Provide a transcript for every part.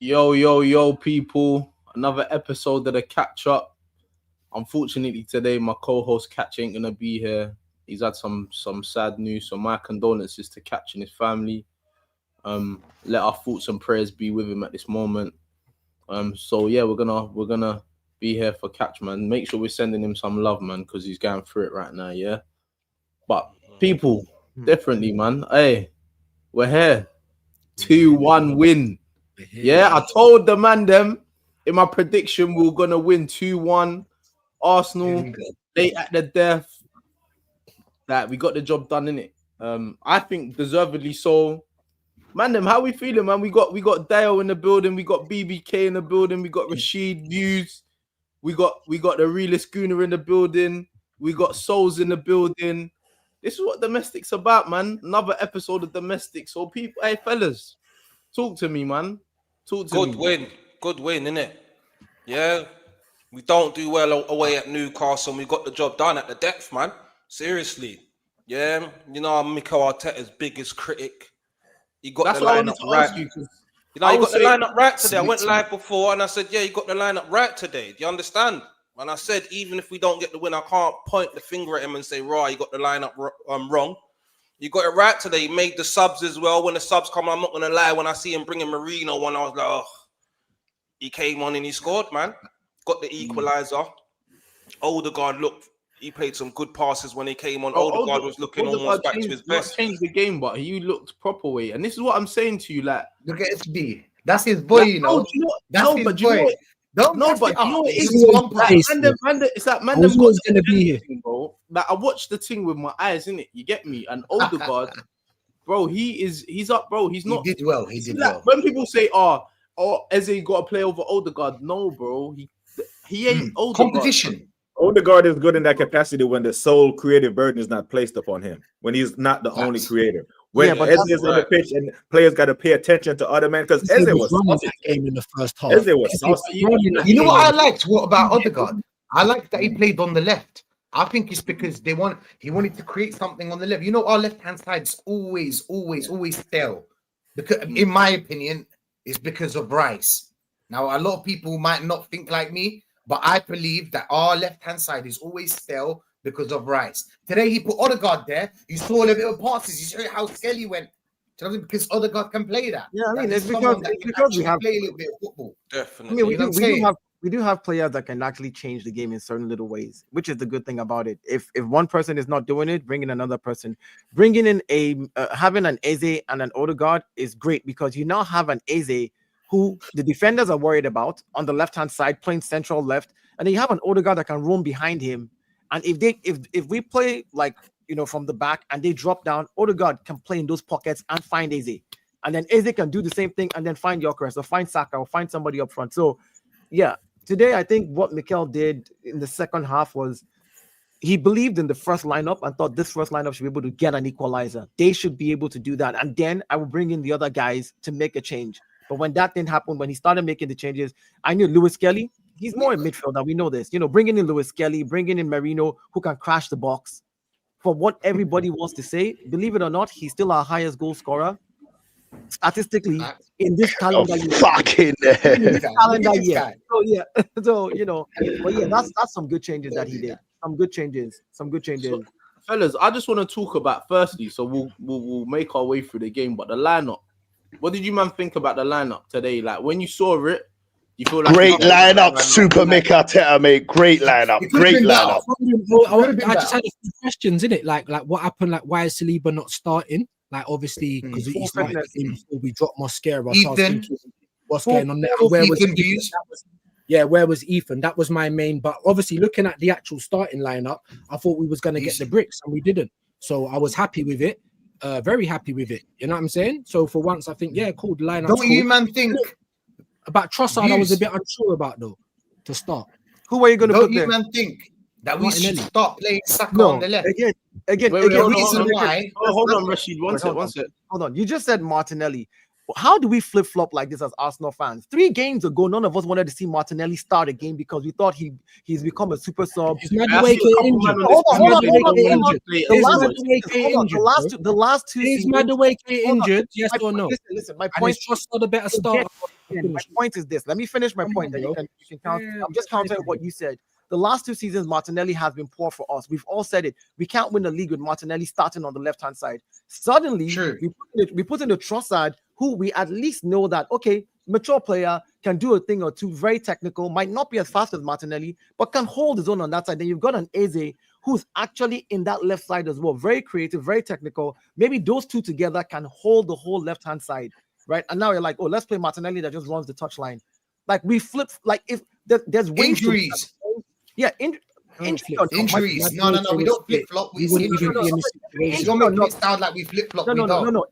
Yo, people. Another episode of the catch up. Unfortunately, today my co-host Catch ain't gonna be here. He's had some sad news, so my condolences to Catch and his family. Let our thoughts and prayers be with him at this moment. So yeah, we're gonna be here for Catch, man. Make sure we're sending him some love, man, because he's going through it right now, yeah. But people, differently, man. Hey, we're here. 2-1 win. Yeah, I told the man them in my prediction we were gonna win 2-1. Arsenal late at the death. That we got the job done, innit? I think deservedly so. Man, them, how we feeling, man? We got Dale in the building, we got BBK in the building, we got Rashid Views, we got the realest Gooner in the building, we got Souls in the building. This is what domestic's about, man. Another episode of domestic. So people, hey fellas, talk to me, man. Talk to me. Good win, innit? Yeah, we don't do well away at Newcastle. And we got the job done at the depth, man. Seriously, yeah. You know, I'm Mikel Arteta's biggest critic. He got That's the what I wanted lineup to right. ask you. You know, he got the lineup right today. I went live before and I said, yeah, you got the lineup right today. Do you understand? And I said, even if we don't get the win, I can't point the finger at him and say, right, you got the lineup wrong. You got it right today. He made the subs as well. When the subs come, I'm not going to lie. When I see him bringing Marino on, I was like, oh, he came on and he scored, man. Got the equaliser. Odegaard, look, he played some good passes when he came on. Odegaard was looking almost back to his best. Changed the game, but he looked proper way. And this is what I'm saying to you, like, look at SB. That's his boy, you know. That's his boy. It's like man, them was gonna be here, bro. Like I watched the thing with my eyes, innit? You get me? And Odegaard, bro, he's up, bro. He did well. He did well. When people say, "Oh, Eze got to play over Odegaard," no, bro. He ain't Odegaard. Competition. Odegaard is good in that capacity when the sole creative burden is not placed upon him. When he's not the only creator. When Eze is on the pitch and players got to pay attention to other men, because Eze was that game in the first half. Eze was saucy. You know what I liked? What about Odegaard? I liked that he played on the left. I think it's because he wanted to create something on the left. You know, our left-hand side's always stale. Because, in my opinion, it's because of Rice. Now, a lot of people might not think like me, but I believe that our left-hand side is always stale because of Rice. Today, he put Odegaard there. You saw a little passes. You saw how Skelly went. Because Odegaard can play that. Yeah, I mean, it's because we have play a little bit of football. Definitely. I mean, we do have players that can actually change the game in certain little ways, which is the good thing about it. If one person is not doing it, bring in another person. Bringing in having an Eze and an Odegaard is great because you now have an Eze who the defenders are worried about on the left-hand side, playing central left, and then you have an Odegaard that can roam behind him. And if we play like, you know, from the back and they drop down, Odegaard can play in those pockets and find Eze. And then Eze can do the same thing and then find Gyökeres or find Saka or find somebody up front. So, yeah, today I think what Mikel did in the second half was he believed in the first lineup and thought this first lineup should be able to get an equalizer. They should be able to do that. And then I will bring in the other guys to make a change. But when that didn't happen, when he started making the changes, I knew Lewis Kelly, he's more in midfielder. We know this. You know, bringing in Lewis Kelly, bringing in Marino, who can crash the box. For what everybody wants to say, believe it or not, he's still our highest goal scorer statistically in this calendar year. Calendar year. So yeah, so you know, but yeah, that's some good changes that he did. Some good changes. So, fellas, I just want to talk about firstly. So we'll make our way through the game, but the lineup. What did you man think about the lineup today? Like when you saw it, you feel like great lineup, Super Mick Arteta, mate. Great lineup. I just had a few questions in it, like what happened, like why is Saliba not starting? Like obviously because he started before we dropped Mosquera. So I was thinking, what's going on there? Where was Ethan? That was my main. But obviously, looking at the actual starting lineup, I thought we was going to get the bricks, and we didn't. So I was happy with it. Very happy with it. You know what I'm saying? So for once, I think, yeah, cool. The lineup. Don't you man think about Trossard? I was a bit unsure about though to start. Who are you going to put there? Don't you man think that we should start playing Saka on the left? Again. Hold on, Rashid. One sec. Hold on. You just said Martinelli. How do we flip flop like this as Arsenal fans? 3 games ago, none of us wanted to see Martinelli start a game because we thought he's become a super sub. He's mad the way he injured. The last two. He's mad the way he injured. Yes or no? Listen. My point. Just the better start. My point is this. Let me finish my point. Then you can count. I'm just countering what you said. The last 2 seasons, Martinelli has been poor for us. We've all said it. We can't win the league with Martinelli starting on the left-hand side. Suddenly, we put in the Trossard, who we at least know that, okay, mature player, can do a thing or two, very technical, might not be as fast as Martinelli, but can hold his own on that side. Then you've got an Eze who's actually in that left side as well. Very creative, very technical. Maybe those 2 together can hold the whole left-hand side, right? And now you're like, oh, let's play Martinelli that just runs the touchline. Like, we flip, like, if there's injuries. Injuries. No. We don't flip flop. We don't make it sound like we flip flop. No.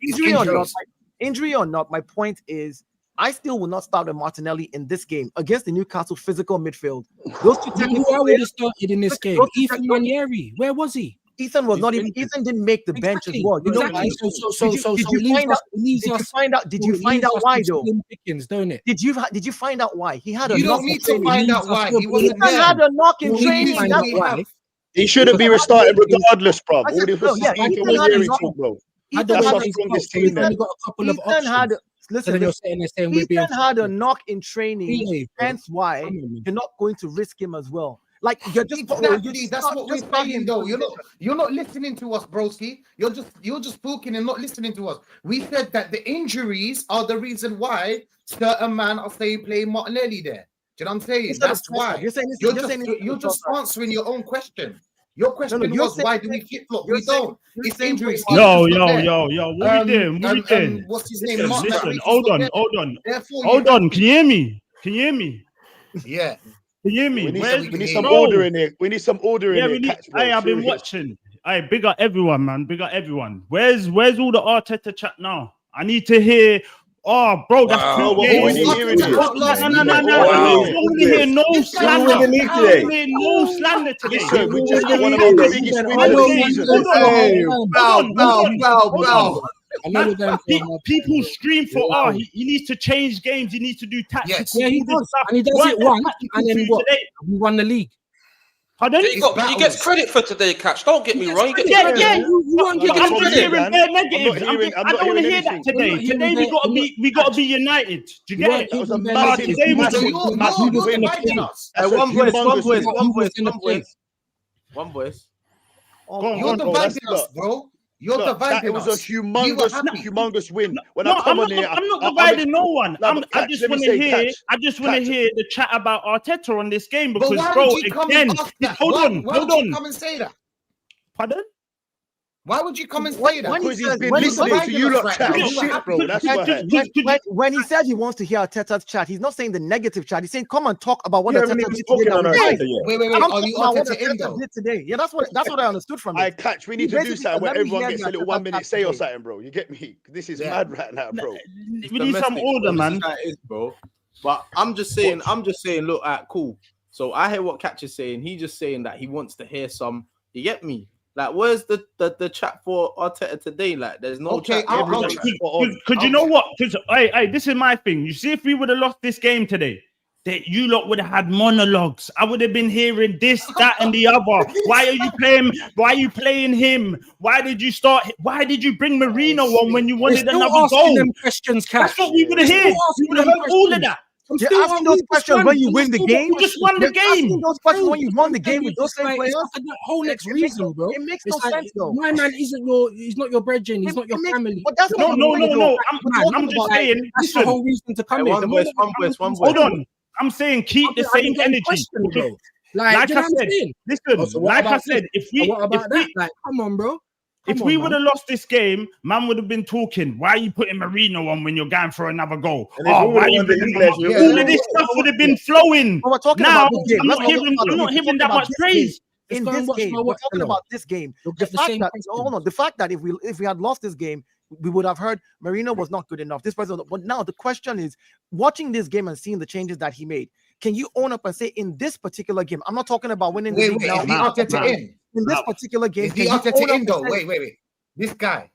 Injury or not, my point is, I still will not start with Martinelli in this game against the Newcastle physical midfield. Those 2 technical who would have started in this game? Ethan Manieri. Where was he? Ethan was not even. Ethan didn't make the bench as well. Exactly. Did you find out why though? Pickings, don't it? Did you find out why he had a? You don't need to find out why he wasn't there. He had a knock in training. That's why. He shouldn't be restarted regardless, bro. All this was Ethan had a knock in training. Hence why you're not going to risk him as well. Like you're just exactly. That's what we're saying, though. You're not listening to us, broski. You're just talking and not listening to us. We said that the injuries are the reason why certain man are saying play Martinelli there. Do you know what I'm saying? That's why. You're just answering your own question. Your question was why do we flip flop? We don't. It's injuries. Yo. What we doing? What's his name? Listen. Hold on. Can you hear me? Yeah. Can you hear me? We need some order in here. We need some order in here. I've been watching. Big up everyone, man. Big up everyone. Where's all the Arteta chat now? I need to hear. Oh, bro, that's what we need hearing here. No. I want to hear no slander. No slander today. Listen, we just got one of our biggest winners of the season. People scream for he needs to change games. He needs to do tactics. Yeah, he does. And he does it once. And then what? We won the league. Pardon? He gets credit for today, Catch. Don't get me wrong. You won't get credit. I don't want to hear that today. Today we got to be united. Do you get it? That was a massive win. One voice. You're dividing us, bro. You're dividing us. It was a humongous win. When I come on here, I'm not dividing no one. I just want to hear. I just want to hear the chat about Arteta on this game because, bro, again, hold on. Come and say that. Pardon? Why would you come and say that? Because he's been listening to you lot chat shit, bro. That's why. When he said he wants to hear Arteta's chat, he's not saying the negative chat. He's saying, "Come and talk about what Arteta did today." Wait. Are you Arteta did today? Yeah, that's what I understood from it. Catch. We need to do something where everyone gets a little 1 minute say or something, bro. You get me? This is mad right now, bro. We need some order, man. Bro. But I'm just saying. Look, cool. So I hear what Catch is saying. He's just saying that he wants to hear some. You get me? Like, where's the chat for Arteta today? Like, there's no chat. Could you know what? Because hey, this is my thing. You see, if we would have lost this game today, that you lot would have had monologues. I would have been hearing this, that, and the other. Why are you playing? Why are you playing him? Why did you start? Why did you bring Marino on when you wanted another goal? Questions, That's what we would have heard. We would have heard all of that. You're asking those questions when you win the game. You just won the game. Asking those questions when you won the game with those same players. That whole next reason, bro. It makes no sense, though. My man he's not your brethren. He's not your family. But that's no. I'm just saying. That's the whole reason to come in. One voice. Hold on. I'm saying keep the same energy. Like I said, listen. Like I said, if we come on, bro. If we would have lost this game, man would have been talking. Why are you putting Marino on when you're going for another goal? Why are you putting all of this stuff would have been flowing. Now I'm not hearing that much praise. In this game, we're talking about this game. The fact that if we had lost this game, we would have heard Marino was not good enough. This person, but now the question is, watching this game and seeing the changes that he made, can you own up and say in this particular game? I'm not talking about winning the league now. In this particular game, Wait. This guy,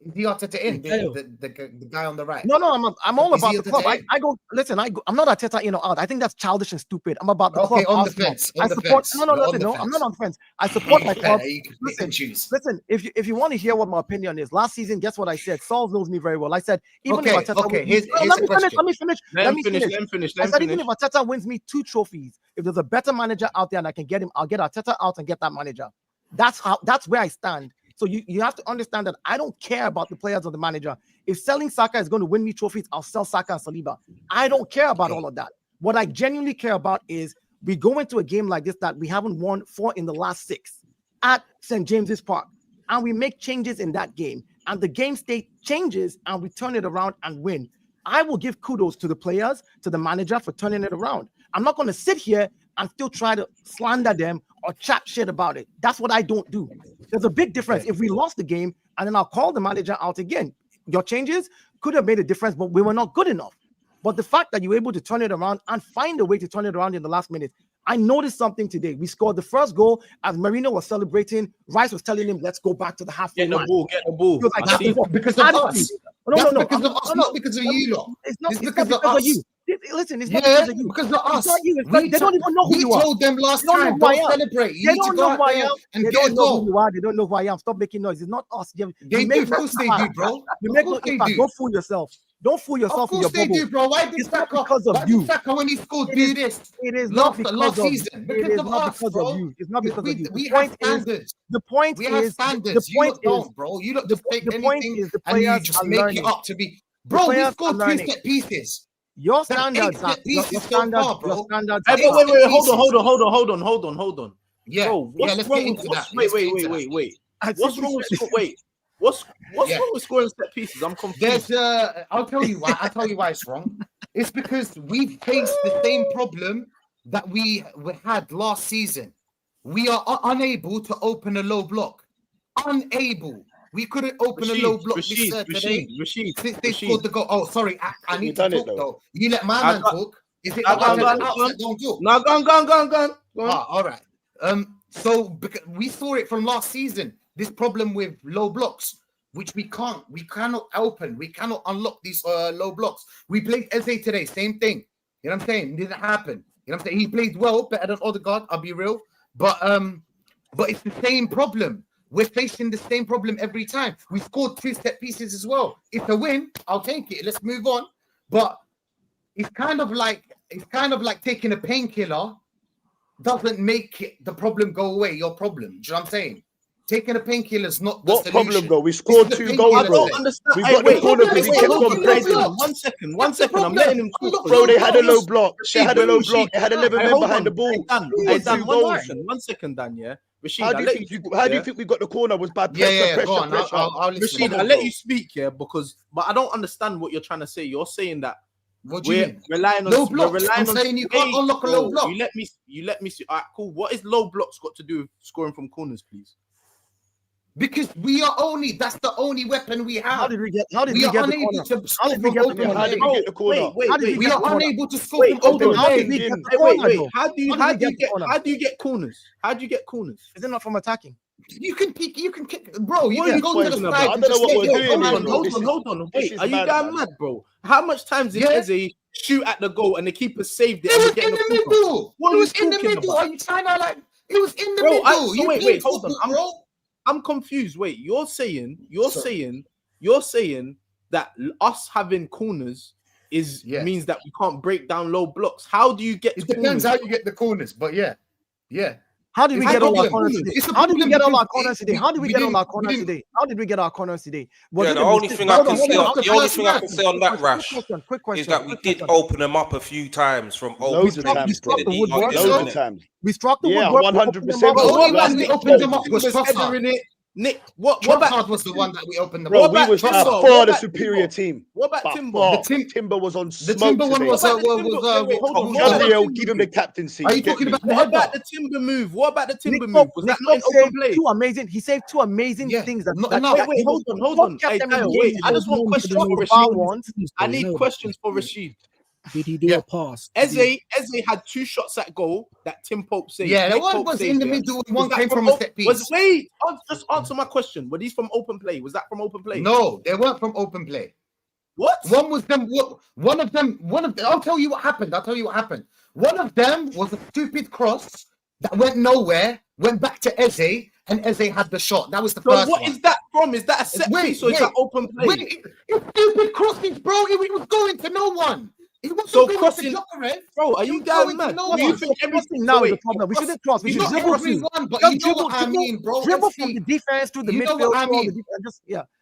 Is he Arteta in? The guy on the right. No, I'm all Is about he the club. Arteta in? I'm not Arteta in or out. I think that's childish and stupid. I'm about the Okay, club. on the Arsenal. fence. I On the support. fence. No, You're on the I'm fence. not on the fence. I support my club. You can pick and choose. Listen. If you want to hear what my opinion is, last season, guess what I said? Saul knows me very well. I said even if Arteta here's let me the question. finish. Let him finish. I said even if Arteta wins me 2 trophies, if there's a better manager out there and I can get him, I'll get Arteta out and get that manager. That's where I stand. So you have to understand that I don't care about the players or the manager. If selling Saka is going to win me trophies, I'll sell Saka and Saliba. I don't care about all of that. What I genuinely care about is we go into a game like this that we haven't won 4 in the last 6 at St. James's Park, and we make changes in that game, and the game state changes, and we turn it around and win. I will give kudos to the players, to the manager for turning it around. I'm not going to sit here and still try to slander them or chat shit about it. That's what I don't do. There's a big difference. If we lost the game, and then I'll call the manager out again. Your changes could have made a difference, but we were not good enough. But the fact that you were able to turn it around and find a way to turn it around in the last minute, I noticed something today. We scored the first goal as Marino was celebrating. Rice was telling him, let's go back to the half. Get the ball. Because of us. No. Because of us, not because of you lot. It's not because because of of you. us. Listen, it's not because of you. Because of us. It's not you. They don't even know who you are. We told them last time, don't celebrate. You They need to don't go know out who I there am. and They get a don't know who goal. you are. They don't know who I am. Stop making noise. It's not us. They do. Of course they do, bro. Don't fool yourself. Don't fool yourself. Of course they do, bro. Why did Saka, when he scored, do this? It is not last season. Because of us, bro. It's not because of you. We have standards. The point we have is, standards. the point you don't, bro. You don't just take anything is the and you players just are make learning. it up to be. Bro, we scored 2 set pieces. Your That's standards, 8 set your pieces so standards, far, bro. your standards. Hey, but wait, hold on. Yeah, Bro, let's get into that. Wait. What's wrong with scoring set pieces? I'm confused. I'll tell you why it's wrong. It's because we faced the same problem that we had last season. We are unable to open a low block. Unable. We couldn't open a low block today. Since they scored the goal. Oh, sorry. I need to talk though. You let my man talk. Is it don't talk? No, go on. All right. So because we saw it from last season. This problem with low blocks, which we cannot open. We cannot unlock these low blocks. We played Eze today, same thing. You know what I'm saying? It didn't happen. You know what I'm saying? He played well, better than Odegaard, I'll be real. But it's the same problem. We're facing the same problem every time. We scored 2 set pieces as well. It's a win. I'll take it. Let's move on. But it's kind of like taking a painkiller doesn't make the problem go away. Your problem. Do you know what I'm saying? Taking a painkiller is not the what solution. problem, bro? We scored 2 goals, I bro. don't understand. We got the corner because he kept on pressing. One second. I'm letting him talk. Bro, they had a low block. They had 11 men behind the ball. One second, Dan. Yeah. Rashid, how do you think we got the corner? Was bad pressure. Go on. Pressure. I'll listen. Rashid, I'll let you speak, yeah, but I don't understand what you're trying to say. You're saying that what do you mean? Relying on low blocks. I'm on saying you can't unlock a low block. You let me see. All right, cool. What is low blocks got to do with scoring from corners, please? Because that's the only weapon we have. How did we get the corner? How did we get the corner? We are unable to score from open play. How do you get corners? How do you get corners? Is it not from attacking? You can kick, bro. You can go to the side. I don't know what we're doing. Hold on. Wait, are you damn mad, bro? How much times did Eze shoot at the goal and the keeper saved it? It was in the middle. What it was in the middle. Are you trying to like? It was in the middle. Wait, hold on. I'm confused. Wait, you're saying that us having corners means that we can't break down low blocks. How do you get? It depends how you get the corners, but yeah. How did we get all our corners today? How did we get all our corners today? How did we get all our corners today? How did we get our corners today? The only thing I can say on that, Rash, quick question, is that we did open them up a few times from loads of times. We struck the woodwork. 100%. We opened them up was Trossard. Nick, what Trossard was the one that we opened them up. Bro, we was far the superior team. What about Timber? Timber was on smoke. The Timber one was Gabriel, give him the captaincy. Are you talking about what about the Timber move? Was that not open play? He saved 2 amazing things. Wait, hold on. Hey, wait. I just want questions for Rashid. I need questions for Rashid. Did he do a pass? Eze had 2 shots at goal that Tim Pope saved. Yeah, the Nick one Pope was saved, in the yeah. middle. Was One that came from a set piece. Just answer my question. Were these from open play? Was that from open play? No, they weren't from open play. What? One was them. One of them. I'll tell you what happened. One of them was a stupid cross that went nowhere, went back to Eze, and Eze had the shot. That was the first one. What is that from? Is that a set piece or is that open play? It's stupid crossing, bro. It was going to no one. So crossing, bro, are you guys mad? No Do you think everything now is the problem? We shouldn't cross. We should dribble through. But you know what I mean, bro. Dribble from the defense to the midfield. Know what I mean?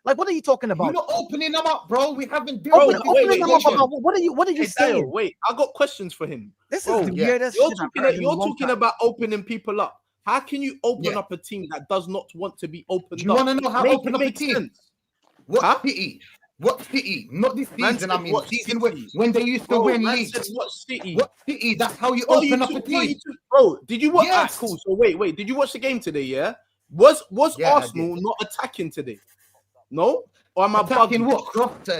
Like what are you talking about? You're not opening them up, bro. We haven't done What are you saying? Wait, I got questions for him. This is the weirdest. You're talking about opening people up. How can you open up a team that does not want to be opened up? Do you want to know how to open up a team? What City? What City? Not this season, I mean. Season when they used to win leagues. What City? What City? That's how you open up a team. Bro, did you watch? Yes. Cool. So wait. Did you watch the game today, yeah? Was Arsenal not attacking today? No? Or am I attacking what?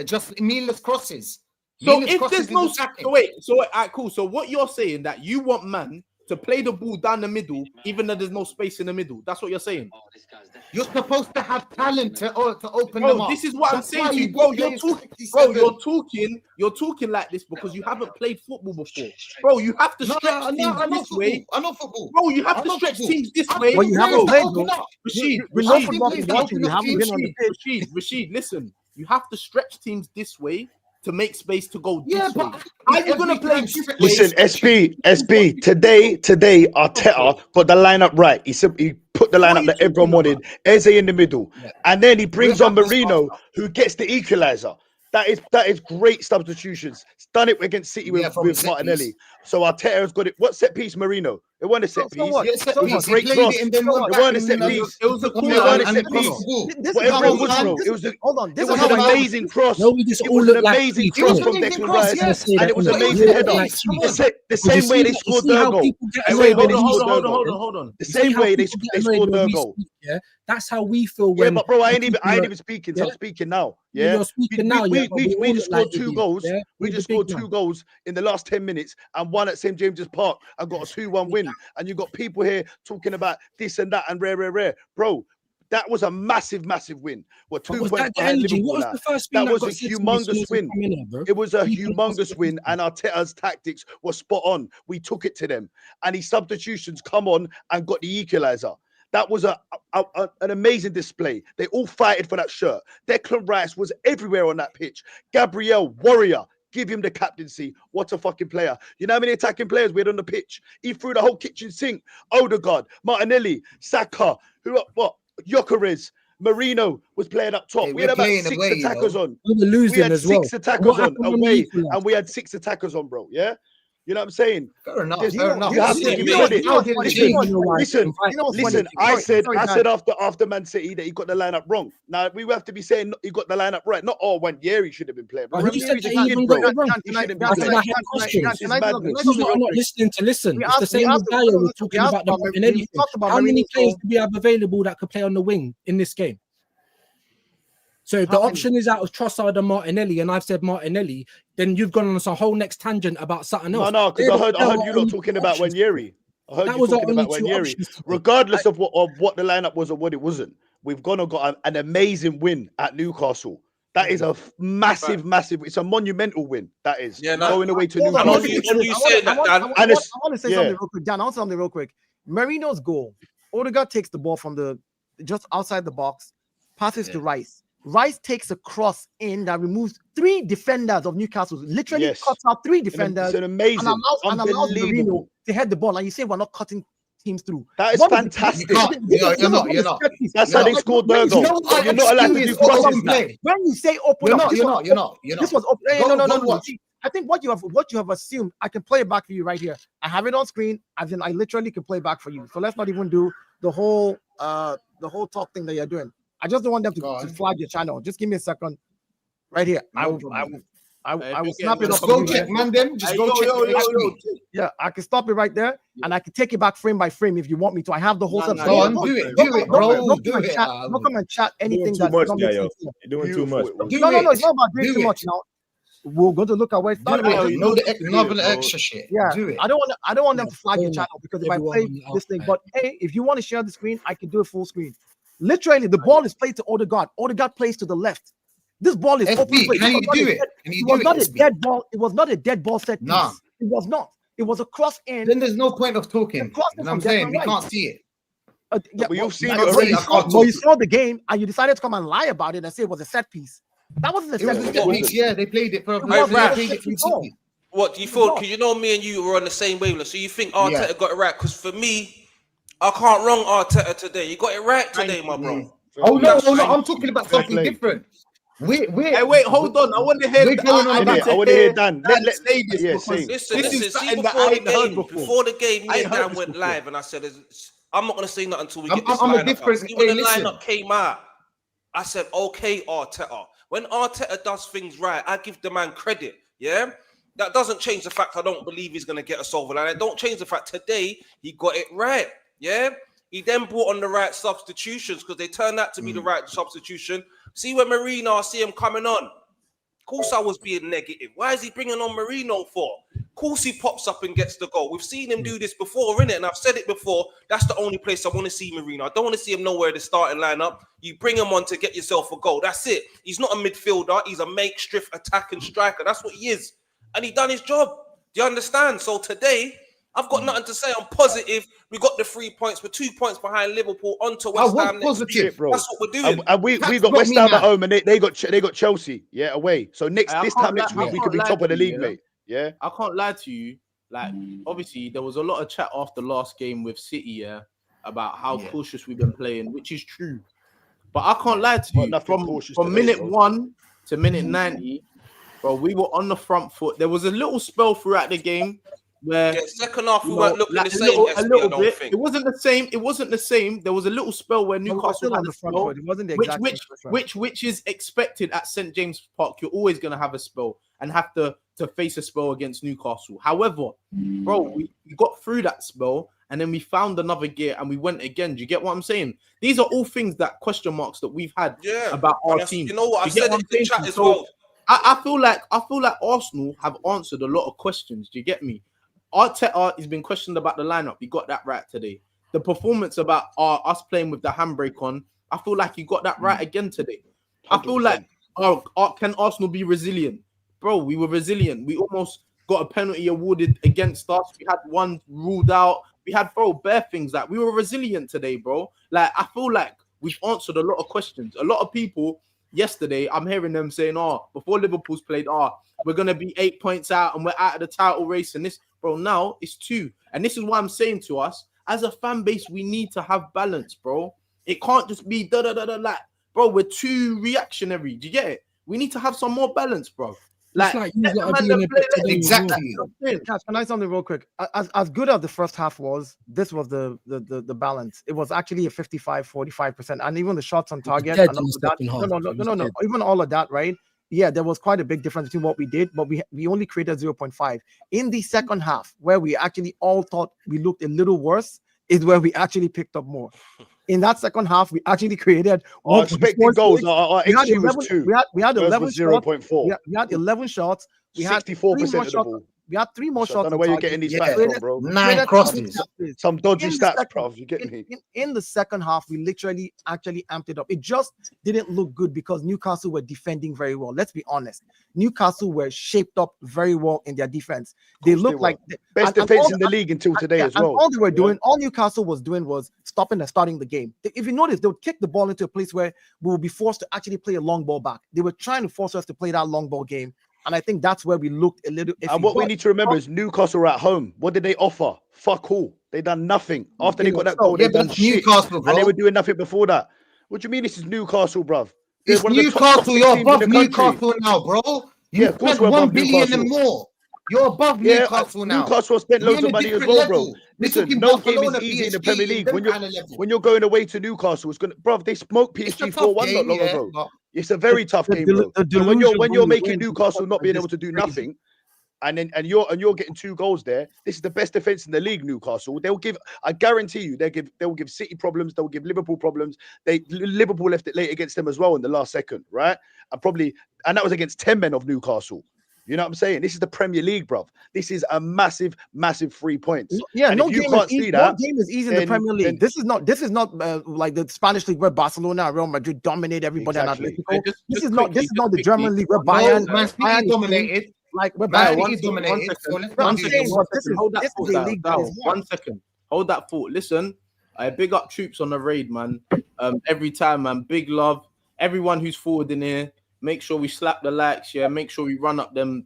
Just meaningless crosses. So if there's no... cool. So what you're saying that you want man to play the ball down the middle, even though there's no space in the middle. That's what you're saying. You're supposed to have talent to open them up. This is what I'm saying to you, bro. You're talking like this because you haven't played football before. Bro, you have to stretch teams this way. I know football. Bro, you have to stretch teams this way. Well, you haven't played, Rashid, listen. You have to stretch teams this way to make space to go this way. But how are you gonna play? Listen, SB. Today, Arteta got the lineup right. He put the lineup that everyone wanted. Eze in the middle, and then he brings on Marino, who gets the equalizer. That is great substitutions. He's done it against City with Martinelli. So Arteta has got it. What set piece, Marino? It wasn't a set piece. It was a great cross. It wasn't a set piece. It was a set piece. Whatever it was, bro. It was an amazing cross. It was an amazing cross from Declan Rice, and it was an amazing header. The same way they scored their goal. Hold on. The same way they scored their goal. Yeah, that's how we feel. When but bro, I ain't even speaking. So I'm speaking now. Yeah, you're speaking now. We just scored 2 goals. We just scored 2 goals in the last 10 minutes and one at St James's Park and got a 2-1 win. And you got people here talking about this and that and rare. Bro, that was a massive win. We're 2 points behind Liverpool now. That was a humongous win. It was a humongous win, and Arteta's tactics were spot on. We took it to them, and his substitutions come on and got the equalizer. That was an amazing display. They all fighted for that shirt. Declan Rice was everywhere on that pitch. Gabriel, warrior. Give him the captaincy. What a fucking player. You know how many attacking players we had on the pitch? He threw the whole kitchen sink. Odegaard, Martinelli, Saka, Gyökeres, Marino was playing up top. We had about 6 attackers on. We had 6 attackers on away, and we had 6 attackers on, bro. Yeah? You know what I'm saying? Fair enough. You have to give credit. Listen. I said after Man City that he got the lineup wrong. Now we have to be saying he got the lineup right. Not when Yeri should have been playing. Who said that he even got it wrong? He's not listening to listen. It's the same as Dyer was talking about the Martinelli thing. How many players do we have available that could play on the wing in this game? So if the option is out of Trossard and Martinelli, and I've said Martinelli, then you've gone on a whole next tangent about something else. No, because I heard you lot talking about Wanyeri. I heard you talking about Wanyeri. Regardless of what the lineup was or what it wasn't, we've gone and got an amazing win at Newcastle. That is a massive. It's a monumental win. That is going away to Newcastle. I want to say something real quick, Dan. I want to say something real quick. Marino's goal. Odegaard takes the ball from just outside the box, passes to Rice. Rice takes a cross in that removes 3 defenders of Newcastle. Literally cuts out 3 defenders. It's an amazing, and allows Marino to head the ball. And you say we're not cutting teams through. That is fantastic. You're not. That's how they scored their goal. You're not allowed to do crosses now. When you say open up, you're not. This was open. No. I think what you have assumed, I can play it back for you right here. I have it on screen. I literally can play it back for you. So let's not even do the whole talk thing that you're doing. I just don't want them to flag your channel. Just give me a second. Right here. I will snap it up. Go check, man. Then just go check. Yeah, I can stop it right there, and I can take it back frame by frame if you want me to. I have the whole stuff. Do it, bro. Don't come and chat anything that's too much. You're doing too much. No. It's not about doing too much now. we're going to look at where it Do started. it. you Know know the the another video, bro. extra shit. Yeah, Do it. I don't want them to flag the Everyone- channel because if I everyone play on the this thing, outside. but hey, if you want to share the screen, I can do it full screen. Literally, the ball is played to Odegaard. Odegaard plays to the left. This ball is open FB, play. can It you was not do a it? dead- Can It you was do not it? a dead ball. It was not a dead ball set piece. Nah. It was not. It was a cross in. Then there's no point of talking. The cross You is know what I'm from saying? Declan We Rice. can't see it. Yeah, but you've seen it but already. you I saw- can't but you talk. saw the game and you decided to come and lie about it and say it was a set piece. That wasn't a It set was a piece. set It piece. Yeah, they played it for. It They was not. played it for No. City. What do you It feel? was not. Because you know me and you were on the same wavelength. So you think Arteta Yeah. got it right? Because for me, I can't wrong Arteta today. You got it right today, my bro. Oh no, That's no, no! fine. I'm talking about Fair something play. different. We're Hey, wait, hold on. I want to hear. We're going on I about- need to I want to hear Dan. Dan Let- say this yeah, because same. Listen, this listen. is See, something that before I the ain't heard game, before. before the game, me I ain't and heard Dan this went before. live, and I said, "I'm not gonna say nothing until we I'm- get this I'm a lineup difference- out." See, when hey, the listen. lineup came out, I said, "Okay, Arteta." When Arteta does things right, I give the man credit. Yeah, that doesn't change the fact I don't believe he's gonna get us over. And I don't change the fact today he got it right. Yeah. He then brought on the right substitutions because they turned out to be the right substitution. See when Marino, I see him coming on. Of course, I was being negative. Why is he bringing on Marino for? Of course, he pops up and gets the goal. We've seen him do this before, innit? And I've said it before. That's the only place I want to see Marino. I don't want to see him nowhere in the starting lineup. You bring him on to get yourself a goal. That's it. He's not a midfielder. He's a makeshift attacking striker. That's what he is. And he done his job. Do you understand? So today, I've got nothing to say. I'm positive. We got the 3 points. We're 2 points behind Liverpool onto West was Ham next positive, week. bro. That's what we're doing. And we That's got got West me Ham at mad. home, and they got Chelsea, yeah, away. So I this can't time lie- next I week we can't could be lie top of to the you, league, yeah. mate. Yeah. I can't lie to you. Like, obviously, there was a lot of chat after last game with City, yeah, about how cautious we've been playing, which is true. But I can't lie to Well, you. nothing cautious From today, minute bro. 1 to minute 90, bro, we were on the front foot. There was a little spell throughout the game where Yeah, second half, we you weren't know, looking like the a same. little, SB, a little I don't bit. think. It wasn't the same. It wasn't the same. There was a little spell where We were Newcastle still had on a the front spell, foot. It wasn't the which exact which same front. which is expected at St James Park. You're always gonna have a spell and have to face a spell against Newcastle. However, bro, we got through that spell and then we found another gear and we went again. Do you get what I'm saying? These are all things that question marks that we've had about our And team. you know what? I Do you get said what it I'm in the saying? chat as So, well. I feel like Arsenal have answered a lot of questions. Do you get me? Arteta has been questioned about the lineup. He got that right today. The performance about us playing with the handbrake on, I feel like he got that right again today. I feel like, can Arsenal be resilient? Bro, we were resilient. We almost got a penalty awarded against us. We had one ruled out. We had, bro, bare things. Like, we were resilient today, bro. Like, I feel like we've answered a lot of questions. A lot of people yesterday, I'm hearing them saying, before Liverpool's played, we're going to be 8 points out and we're out of the title race. And this, bro, now it's 2. And this is why I'm saying to us, as a fan base, we need to have balance, bro. It can't just be like, bro, we're too reactionary. Do you get it? We need to have some more balance, bro. Like you gotta be in a bit today. Exactly. Can I say something real quick? As good as the first half was, this was the balance. It was actually a 55-45%, and even the shots on target. dead And in all the of that, second half. It was no. dead. Even all of that, right? Yeah, there was quite a big difference between what we did, but we only created 0.5 in the second half, where we actually all thought we looked a little worse. Is where we actually picked up more. In that second half, we actually created Our expected goals. Our XG was 2. We had 11 shots. 0.4. We had 11 shots. We had 64% of the ball. We had 3 more So I shots. don't know where you're getting these Yeah. stats from, bro. 9 crosses. Some dodgy In the stats, second- bro. You get me? In the second half, we literally actually amped it up. It just didn't look good because Newcastle were defending very well. Let's be honest. Newcastle were shaped up very well in their defense. They looked like Best defense in the league until today as well. All they were doing, all Newcastle was doing was stopping and starting the game. If you notice, they would kick the ball into a place where we would be forced to actually play a long ball back. They were trying to force us to play that long ball game. And I think that's where we looked a little iffy. And what we need to remember is Newcastle are at home. What did they offer? Fuck all. They done nothing. After they got that goal, they done shit. Newcastle, bro. And they were doing nothing before that. What do you mean this is Newcastle, bruv? It's Newcastle. You're above Newcastle now, bro. You of course spent we're 1 above billion Newcastle. and more. You're above Newcastle now. Newcastle spent loads You're of on a money as different well, bro. level. We're Listen, talking no game Barcelona, is easy in the PSG, Premier League. them kind of level. When you're going away to Newcastle, it's gonna, bruv, they smoked It's a PSG tough 4-1 not game, long yeah, ago. but It's a very tough game, bro. the So when delusion you're when you making win Newcastle not being is able to do crazy. nothing, and you're getting 2 goals there. This is the best defense in the league. Newcastle. I guarantee you, they will give City problems. They'll give Liverpool problems. Liverpool left it late against them as well in the last second, right? And that was against 10 men of Newcastle. You know what I'm saying? This is the Premier League, bruv. This is a massive, massive 3 points. Yeah, and no if you game can't is see easy. that, No game is easy in the Premier League. This is not like the Spanish league where Barcelona and Real Madrid dominate everybody. Exactly. And Atletico. This is not the German league where Bayern City dominated. Like where Man Bayern City dominated. So let's One not do second, this. one second. Hold that this thought, is a league that is hard. 1 second. Hold that thought. Listen, I big up troops on the raid, man. Every time, man. Big love. Everyone who's forward in here. Make sure we slap the likes, yeah. Make sure we run up them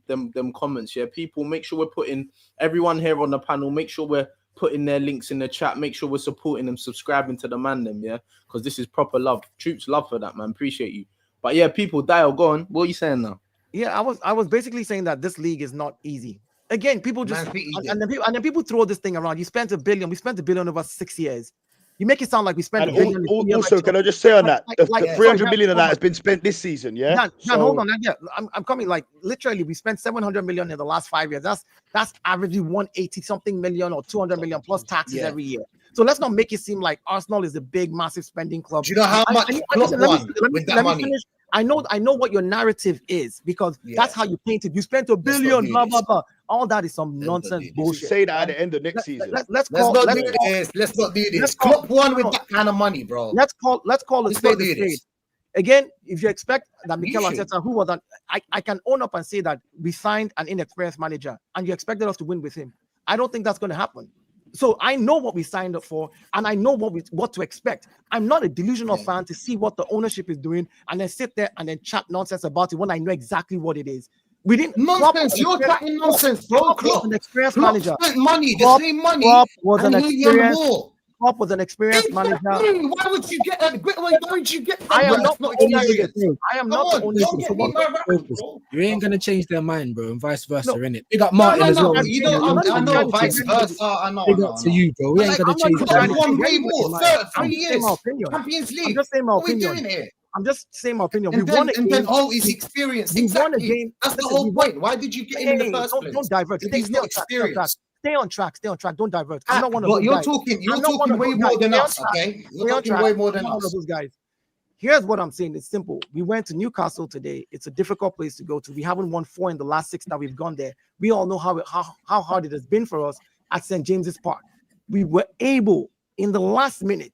comments, yeah. People, make sure we're putting everyone here on the panel. Make sure we're putting their links in the chat. Make sure we're supporting them, subscribing to the man, them, yeah. Because this is proper love. Troops love for that, man. Appreciate you. But yeah, people, Dial, go on. What are you saying now? Yeah, I was basically saying that this league is not easy. Again, people just and then people throw this thing around. You spent $1 billion. We spent $1 billion over 6 years. You make it sound like we spent and $1 billion. Also, can I just say on that, the 300 million of that has been spent this season, yeah? Dan, hold on. Yeah, I'm coming. Like literally, we spent 700 million in the last 5 years. That's averagely 180 something million or 200 million plus taxes every year. So let's not make it seem like Arsenal is a big, massive spending club. Do you know how much Klopp won with that money? Finish. I know what your narrative is because that's how you paint it. You spent $1 billion, blah blah blah. All that is some nonsense bullshit. Say that at the end of next season. Let's not do this. Klopp won with that kind of money, bro. Let's call a spade a spade. Again, if you expect that Mikel Arteta, who was I can own up and say that we signed an inexperienced manager and you expected us to win with him. I don't think that's going to happen. So I know what we signed up for, and I know what to expect. I'm not a delusional fan to see what the ownership is doing and then sit there and then chat nonsense about it when I know exactly what it is. We didn't nonsense. You're chatting nonsense, bro. Klopp was an experienced manager. Spent money, the same money. Klopp was an experienced. More. Klopp was an experienced manager. Why would you get that? Why would you get that? I am not the only. You ain't gonna change their mind, bro, and vice versa, innit? Big up Martin as well. You know, I know vice versa. I know. Big up to you, bro. We ain't gonna change their mind. Won way more. 3 years. Champions League. I'm just saying my opinion. What are we doing here? I'm just saying my opinion. And we won a game. And then, he's experienced. We won a game. That's the whole point. Why did you get him in the first place? Don't divert. He's not experienced. Stay on track. Don't divert. I'm not one of those guys. You're talking way more than us, okay? You're talking way more than us. Those guys. Here's what I'm saying. It's simple. We went to Newcastle today. It's a difficult place to go to. We haven't won 4 in the last 6 that we've gone there. We all know how hard it has been for us at St. James's Park. We were able, in the last minute,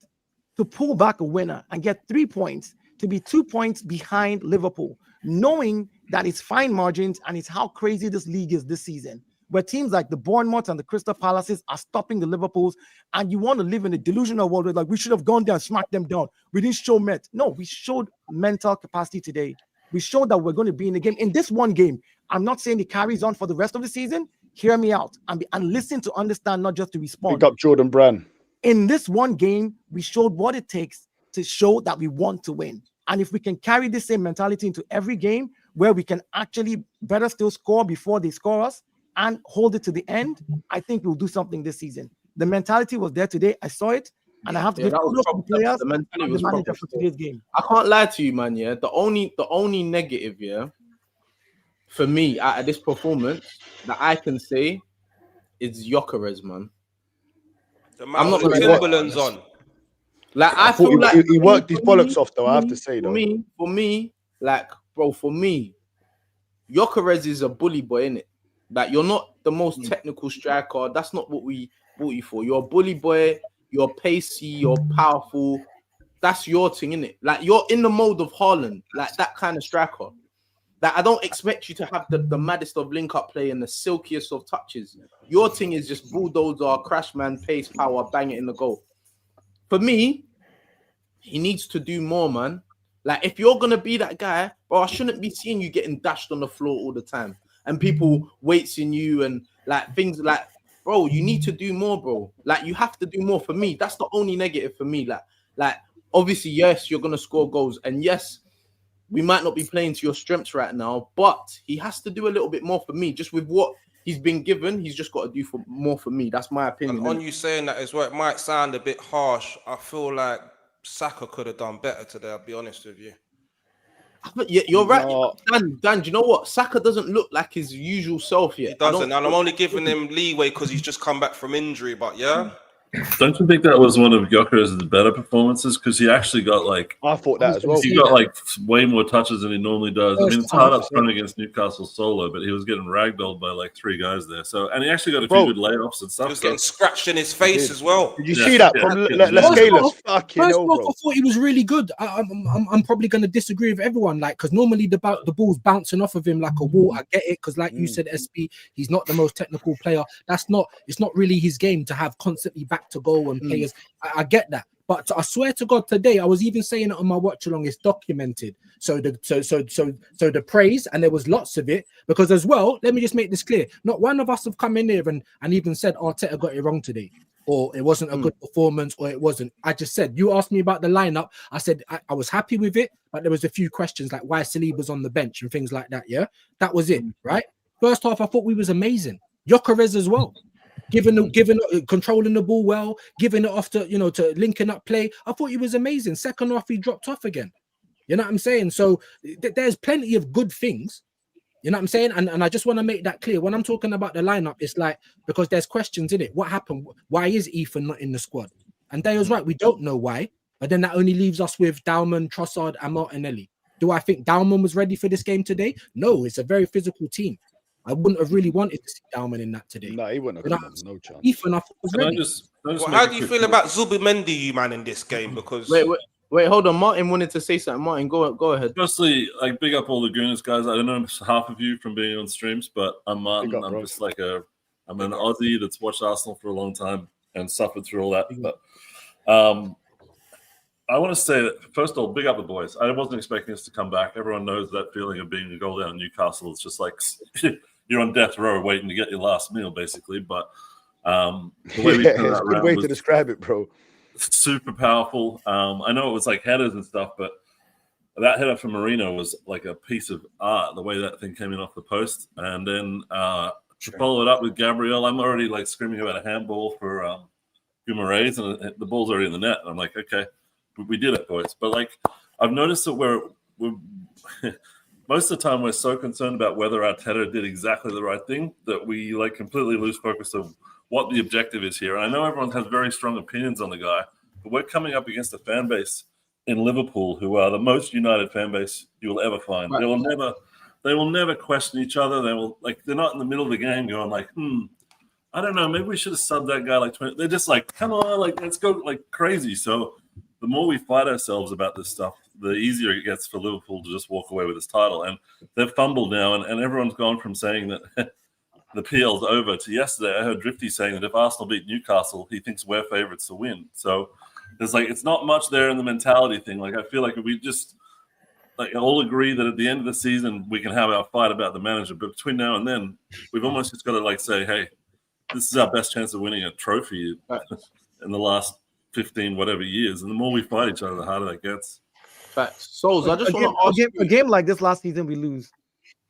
to pull back a winner and get 3 points, to be 2 points behind Liverpool, knowing that it's fine margins and it's how crazy this league is this season, where teams like the Bournemouth and the Crystal Palaces are stopping the Liverpools, and you want to live in a delusional world where like we should have gone there and smacked them down. We didn't show No, we showed mental capacity today. We showed that we're going to be in the game. In this one game, I'm not saying it carries on for the rest of the season. Hear me out and listen to understand, not just to respond. Pick up Jordan Brand. In this one game, we showed what it takes to show that we want to win. And if we can carry the same mentality into every game where we can actually better still score before they score us and hold it to the end, I think we'll do something this season. The mentality was there today. I saw it, and I have to give kudos to the players and the manager for today's game. I can't lie to you, man. Yeah, the only negative, yeah, for me out of this performance that I can say is Gyökeres, man. I'm not going to Timberlands on. Like I feel like he worked his bollocks off, though. I have to say, though. For me, Gyökeres is a bully boy, innit? Like you're not the most technical striker. That's not what we bought you for. You're a bully boy. You're pacey. You're powerful. That's your thing, innit? Like you're in the mode of Haaland, like that kind of striker. Like I don't expect you to have the maddest of link-up play and the silkiest of touches. Your thing is just bulldozer, crash man, pace, power, bang it in the goal. For me, he needs to do more, man. Like if you're gonna be that guy, bro, I shouldn't be seeing you getting dashed on the floor all the time and people weighting you and like things like, bro, you need to do more, bro. Like you have to do more. For me, that's the only negative for me. Like obviously, yes, you're gonna score goals, and yes, we might not be playing to your strengths right now, but he has to do a little bit more for me. Just with what he's been given, he's just got to do more for me. That's my opinion. And on you saying that as well, it might sound a bit harsh. I feel like Saka could have done better today, I'll be honest with you. But yeah, you're right. Dan, do you know what? Saka doesn't look like his usual self yet. He doesn't, and I'm only giving him leeway because he's just come back from injury, but yeah. Don't you think that was one of Gyökeres' better performances? Because he actually got like, I thought that as well. He got like way more touches than he normally does. I mean, it's hard up 100%. front against Newcastle solo, but he was getting ragdolled by like 3 guys there. So, and he actually got a few good layoffs and stuff. He was getting scratched in his face as well. Did you see that from Lascalas? Fucking First hell, off, bro. I thought he was really good. I'm probably going to disagree with everyone, like, because normally the ball's bouncing off of him like a wall. I get it, because like you said, SB, he's not the most technical player. It's not really his game to have constantly back to goal and players. I get that. But I swear to God, today I was even saying it on my watch along. It's documented. So the praise, and there was lots of it, because as well. Let me just make this clear: not one of us have come in here and even said Arteta got it wrong today, or it wasn't a good performance, or it wasn't. I just said, you asked me about the lineup. I said I was happy with it, but there was a few questions like why Saliba's on the bench and things like that. Yeah, that was it. Right. First half, I thought we was amazing. Gyökeres as well. Controlling the ball well, giving it off to to linking up play. I thought he was amazing. Second half, he dropped off again. You know what I'm saying? So there's plenty of good things. You know what I'm saying? And I just want to make that clear. When I'm talking about the lineup, it's like, because there's questions in it. What happened? Why is Ethan not in the squad? And Dayo's right. We don't know why. But then that only leaves us with Dalman, Trossard, and Martinelli. Do I think Dalman was ready for this game today? No, it's a very physical team. I wouldn't have really wanted to see Dalman in that today. No, he wouldn't have. No chance. Ethan, I thought was ready. How do you feel about Zubimendi, you man, in this game? Because wait, hold on. Martin wanted to say something. Martin, go ahead. Firstly, like, big up all the Gooners guys. I don't know half of you from being on streams, but I'm Martin. I'm just like I'm an Aussie that's watched Arsenal for a long time and suffered through all that. But I want to say that, first of all, big up the boys. I wasn't expecting us to come back. Everyone knows that feeling of being a goal down in Newcastle. It's just like you're on death row waiting to get your last meal, basically. But the way we turned it's a good way to describe it, bro. Super powerful. I know it was like headers and stuff, but that header from Marino was like a piece of art, the way that thing came in off the post. And then to follow it up with Gabriel, I'm already like screaming about a handball for Gooners, and the ball's already in the net. And I'm like, okay, we did it, boys. But like, I've noticed that we're most of the time we're so concerned about whether Arteta did exactly the right thing that we like completely lose focus of what the objective is here. And I know everyone has very strong opinions on the guy, but we're coming up against a fan base in Liverpool who are the most united fan base you will ever find. Right. They will never question each other. They're not in the middle of the game going like, I don't know, maybe we should have subbed that guy like 20. They're just like, come on, like let's go like crazy. So the more we fight ourselves about this stuff, the easier it gets for Liverpool to just walk away with this title. And they've fumbled now, and everyone's gone from saying that the PL's over to yesterday. I heard Drifty saying that if Arsenal beat Newcastle, he thinks we're favourites to win. So there's like, it's not much there in the mentality thing. Like, I feel like if we just like all agree that at the end of the season we can have our fight about the manager, but between now and then, we've almost just got to like say, hey, this is our best chance of winning a trophy in the last 15 whatever years, and the more we fight each other, the harder that gets. Facts. Souls, I just want to ask a game like this last season we lose.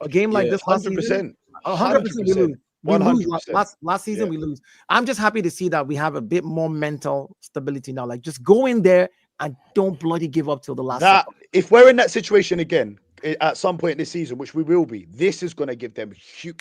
A game like this last 100%. season, 100% we lose. 100%. Last season we lose. I'm just happy to see that we have a bit more mental stability now. Like, just go in there and don't bloody give up till the last second. If we're in that situation again at some point this season, which we will be, this is going to give them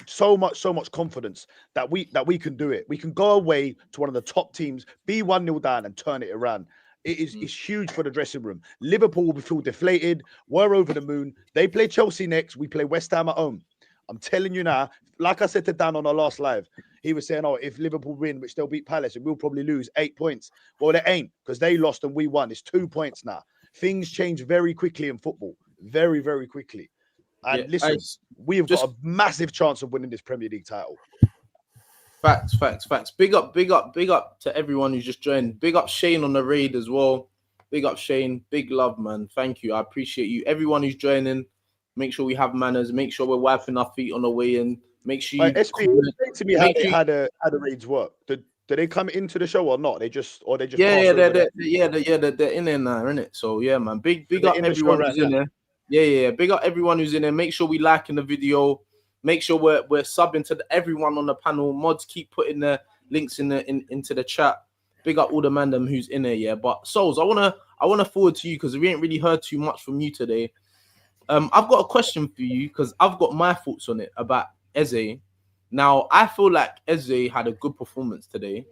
so much confidence that we can do it. We can go away to one of the top teams, be 1-0 down, and turn it around. It's huge for the dressing room. Liverpool will feel deflated. We're over the moon. They play Chelsea next. We play West Ham at home. I'm telling you now, like I said to Dan on our last live, he was saying, if Liverpool win, which they'll beat Palace, and we'll probably lose 8 points. Well, it ain't, because they lost and we won. It's 2 points now. Things change very quickly in football. Very, very quickly. And listen, we have got a massive chance of winning this Premier League title. Facts. Big up to everyone who's just joined. Big up Shane on the raid as well. Big up Shane. Big love, man. Thank you. I appreciate you. Everyone who's joining, make sure we have manners. Make sure we're wiping our feet on the way in. Make sure you explain to me how the raids work. Do they come into the show or not? They're they're in there now, isn't it? So yeah, man. Big up everyone who's in there. Yeah. Big up everyone who's in there. Make sure we liking the video. Make sure we're subbing to everyone on the panel. Mods, keep putting the links into the chat. Big up all the man them who's in there, yeah. But Souls, I wanna forward to you because we ain't really heard too much from you today. I've got a question for you because I've got my thoughts on it about Eze. Now I feel like Eze had a good performance today.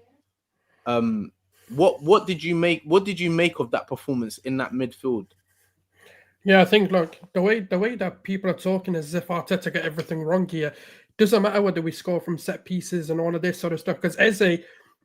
What did you make? What did you make of that performance in that midfield? Yeah, I think look, the way that people are talking as if Arteta got everything wrong here. Doesn't matter whether we score from set pieces and all of this sort of stuff. Because Eze,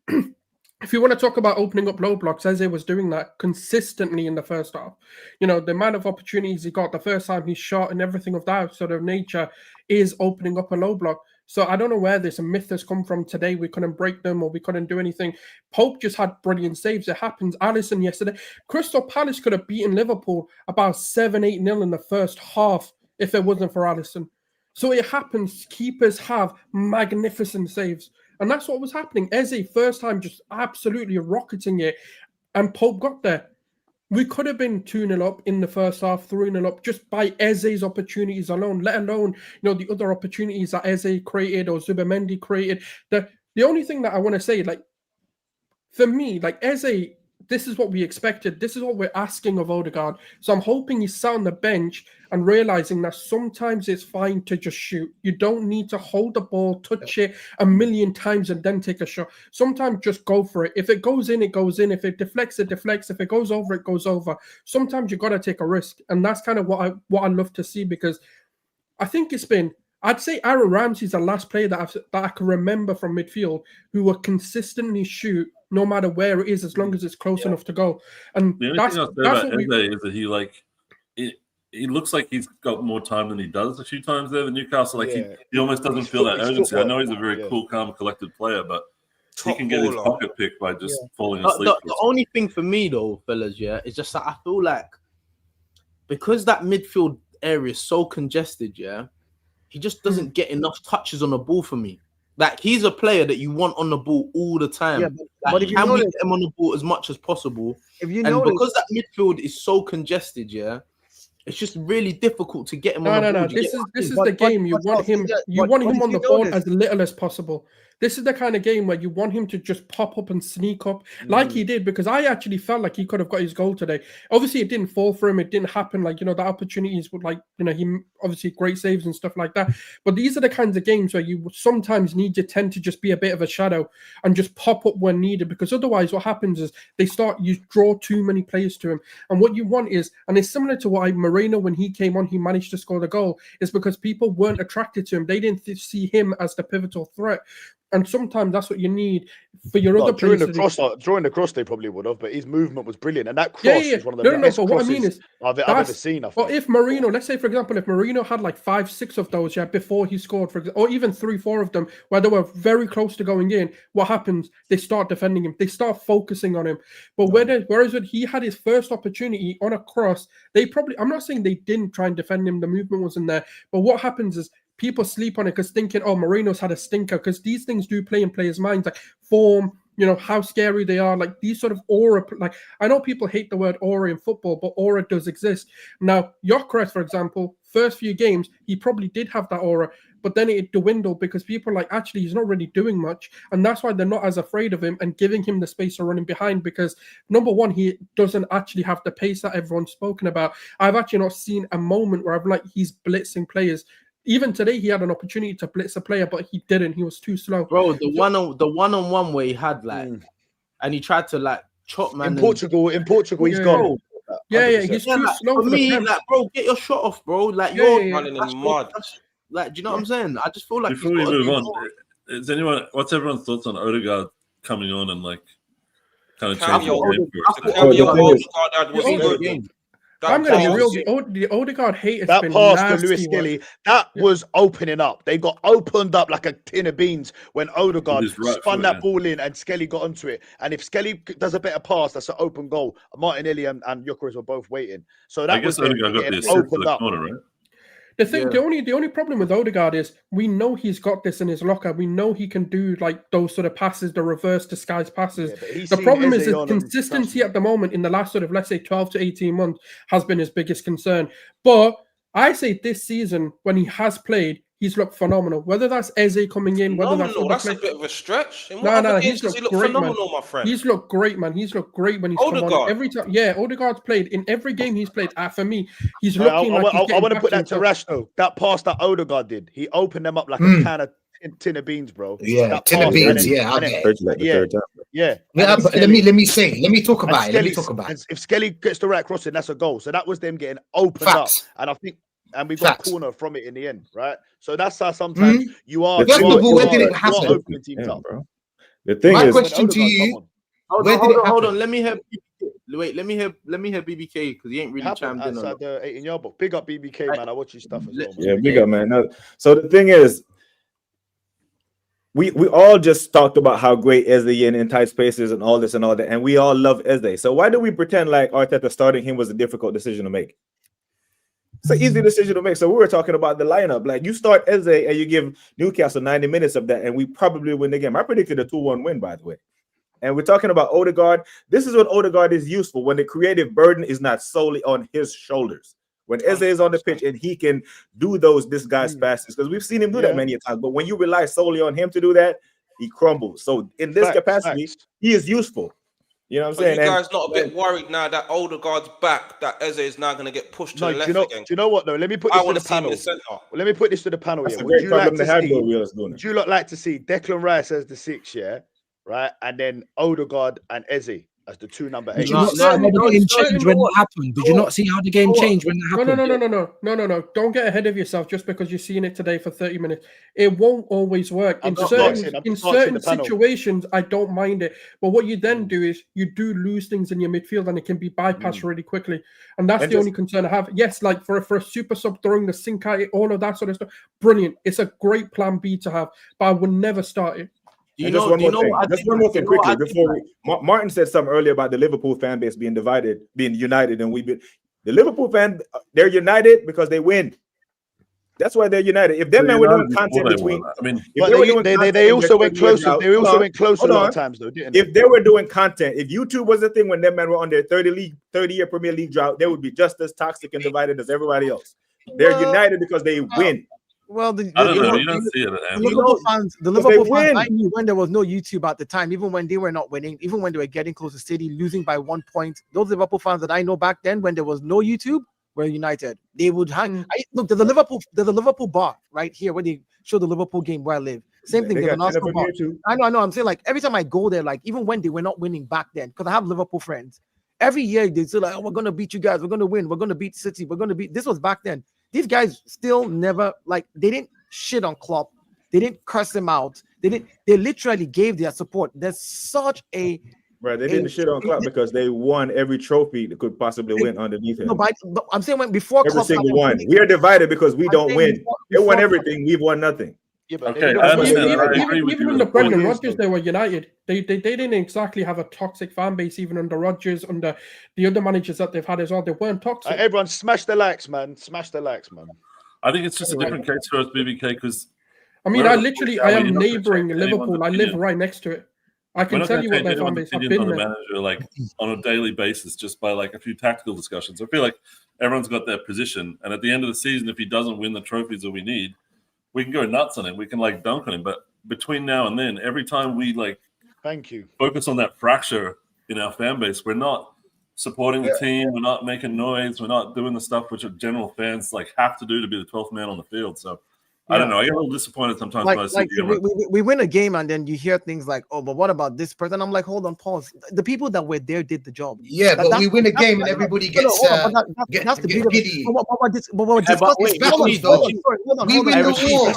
if you want to talk about opening up low blocks, Eze was doing that consistently in the first half. You know, the amount of opportunities he got the first time he shot and everything of that sort of nature is opening up a low block. So I don't know where this myth has come from today. We couldn't break them or we couldn't do anything. Pope just had brilliant saves. It happens. Alisson yesterday. Crystal Palace could have beaten Liverpool about 7-8-0 in the first half if it wasn't for Alisson. So it happens. Keepers have magnificent saves. And that's what was happening. Eze, first time, just absolutely rocketing it. And Pope got there. We could have been 2-0 up in the first half, 3-0 up just by Eze's opportunities alone, let alone, the other opportunities that Eze created or Zubimendi created. The only thing that I want to say, like, for me, like, Eze, this is what we expected. This is what we're asking of Odegaard. So I'm hoping he's sat on the bench and realizing that sometimes it's fine to just shoot. You don't need to hold the ball, touch it a million times and then take a shot. Sometimes just go for it. If it goes in, it goes in. If it deflects, it deflects. If it goes over, it goes over. Sometimes you got to take a risk. And that's kind of what I love to see, because I think it's been, I'd say Aaron Ramsey's the last player that I can remember from midfield who will consistently shoot no matter where it is, as long as it's close enough to go. And the only thing I'll say about Eze is that he looks like he's got more time than he does a few times there in Newcastle. Like he almost doesn't feel that urgency. I know he's a very cool, calm, collected player, but he can get his pocket picked by just falling asleep. The only thing for me though, fellas, is just that I feel like because that midfield area is so congested, he just doesn't get enough touches on the ball for me. Like, he's a player that you want on the ball all the time. Yeah, but if you can we notice, get him on the ball as much as possible? If you and notice, because that midfield is so congested, it's just really difficult to get him on the ball. No. This is the game. You want him on the ball as little as possible. This is the kind of game where you want him to just pop up and sneak up like he did, because I actually felt like he could have got his goal today. Obviously, it didn't fall for him. It didn't happen. Like, the opportunities would, like, he obviously great saves and stuff like that. But these are the kinds of games where you sometimes need to tend to just be a bit of a shadow and just pop up when needed, because otherwise what happens is you draw too many players to him. And what you want is, and it's similar to why Moreno, when he came on, he managed to score the goal, is because people weren't attracted to him. They didn't see him as the pivotal threat. And sometimes that's what you need for your other players. Drawing the cross, they probably would have, but his movement was brilliant. And that cross is one of the best crosses I've ever seen. But if Marino, let's say, for example, if Marino had like 5-6 of those before he scored, or even 3-4 of them, where they were very close to going in, what happens? They start defending him. They start focusing on him. But whereas when he had his first opportunity on a cross, I'm not saying they didn't try and defend him. The movement wasn't there. But what happens is, people sleep on it because thinking, Moreno's had a stinker, because these things do play in players' minds, like form, how scary they are, like these sort of aura. Like, I know people hate the word aura in football, but aura does exist. Now, Gyökeres, for example, first few games, he probably did have that aura, but then it dwindled because people are like, actually, he's not really doing much. And that's why they're not as afraid of him and giving him the space to run in behind, because number one, he doesn't actually have the pace that everyone's spoken about. I've actually not seen a moment where he's blitzing players. Even today, he had an opportunity to blitz a player, but he didn't. He was too slow. Bro, the one-on-one where he had and he tried to chop man. In Portugal, he's gone. Yeah, he's too slow for me. Bro, get your shot off, bro. You're running in mud. Do you know what I'm saying? I just feel like before we move on, what's everyone's thoughts on Odegaard coming on and kind of changing the game? I'm going to be real. The Odegaard hate has been pass nasty. To Lewis Skelly, that was opening up. They got opened up like a tin of beans when Odegaard spun that ball in and Skelly got onto it. And if Skelly does a better pass, that's an open goal. Martinelli and Gyökeres were both waiting. So that was Odegaard got the opened up. Corner, right? The thing, the only problem with Odegaard is we know he's got this in his locker. We know he can do those sort of passes, the reverse disguise passes. The problem is his consistency at the moment in the last sort of, let's say, 12 to 18 months has been his biggest concern. But I say this season, when he has played, he's looked phenomenal. Whether that's Eze coming in, whether that's a bit of a stretch. No, he's looked great, phenomenal, my friend. He's looked great, man. He's looked great when he's come on. Every time, Odegaard's played in every game he's played. For me, he's looking I want to put that to Rash though. That pass that Odegaard did, he opened them up like a can of tin of beans, bro. Yeah, That tin of pass, beans. and Yeah, I then- get it. Hurts like the third time. Yeah. Yeah, And but then let me talk about it. Let me Skelly's- talk about it. If Skelly gets the right crossing, that's a goal. So that was them getting opened Facts. up, and I think, and we got Facts. a corner from it in the end, right? So that's how sometimes you are. First you of are- all, you where are- did it you are happen? opening teams Yeah, up. bro. The thing My is, question to Odegaard, you: come on. where did it Hold happen? on. Let me hear. Wait, let me hear BBK because he ain't really Happened chimed in on outside it. the 18-yard box. Big up BBK, man. I watch his stuff as well, man. yeah, big up, man. No, so the thing is, we all just talked about how great Eze in tight spaces and all this and all that, and we all love Eze. So why do we pretend like Arteta starting him was a difficult decision to make? It's an easy decision to make. So we were talking about the lineup. Like, you start Eze and you give Newcastle 90 minutes of that, and we probably win the game. I predicted a 2-1 win, by the way. And we're talking about Odegaard. This is when Odegaard is useful, when the creative burden is not solely on his shoulders. When Eze is on the pitch and he can do those disguised passes, because we've seen him do that many times. But when you rely solely on him to do that, he crumbles. So in this capacity, he is useful. You know what I'm But saying? you guys not a bit worried now that Odegaard's back, that Eze is now going to get pushed to the left again? Do you know what though? Let me put this to the panel. Let me put this to the panel That's here. a Would great you problem like to to have, see? though, Would you lot like to see Declan Rice as the 6, yeah, right, and then Odegaard and Eze as the 2 number 8? Did you not see how the game changed when that happened? Did you not see how the game changed when that happened? No. Don't get ahead of yourself just because you're seeing it today for 30 minutes. It won't always work. I'm In just certain, asking the panel. situations, I don't mind it. But what you then do is you do lose things in your midfield and it can be bypassed really quickly. And that's the only concern I have. Yes, like for a super sub throwing the sink at it, all of that sort of stuff. Brilliant. It's a great plan B to have, but I would never start it. Just one more thing quickly before Martin said something earlier about the Liverpool fan base being divided, being united, and the Liverpool fan, they're united because they win. That's why they're united. If them men were doing content between, they also went closer. They also went closer a lot of times, though, didn't they? If they were doing content, if YouTube was a thing when them men were on their 30-year Premier League drought, they would be just as toxic and divided as everybody else. They're united because they win. Well, I don't know. You don't see it. The Liverpool fans, I knew when there was no YouTube at the time, even when they were not winning, even when they were getting close to City, losing by 1 point. Those Liverpool fans that I know back then, when there was no YouTube, were united. They would hang. Look, there's a Liverpool bar right here where they show the Liverpool game where I live. Same thing. There's an Arsenal bar. I know. I'm saying, like, every time I go there, like, even when they were not winning back then, because I have Liverpool friends. Every year they say, like, oh, we're gonna beat you guys. We're gonna win. We're gonna beat City. We're gonna beat. This was back then. These guys still never, like, they didn't shit on Klopp. They didn't curse him out. They literally gave their support. There's such a Right, they didn't shit on Klopp because they won every trophy that could possibly win underneath him. No, but I'm saying before every single one. We are divided because we don't win. They won everything. We've won nothing. Yeah, but even under Brendan Rodgers, they were united. They didn't exactly have a toxic fan base, even under Rodgers, under the other managers that they've had as well. They weren't toxic. Everyone, smash the likes, man. Smash the likes, man. I think it's just a different case for us, BBK, because I mean, I am neighbouring Liverpool. I live right next to it. I can tell you what their fan base have been. On the manager, like on a daily basis, just by like a few tactical discussions. I feel like everyone's got their position, and at the end of the season, if he doesn't win the trophies that we need, we can go nuts on him. We can like dunk on him. But between now and then, every time we like, focus on that fracture in our fan base, we're not supporting the team. We're not making noise. We're not doing the stuff which general fans like have to do to be the 12th man on the field. So. I don't know. I get a little disappointed sometimes. We win a game and then you hear things like, "Oh, but what about this person?" I'm like, "Hold on, pause. The people that were there did the job." Yeah, but we win a game and everybody gets that's the giddy. But we're discussing we win the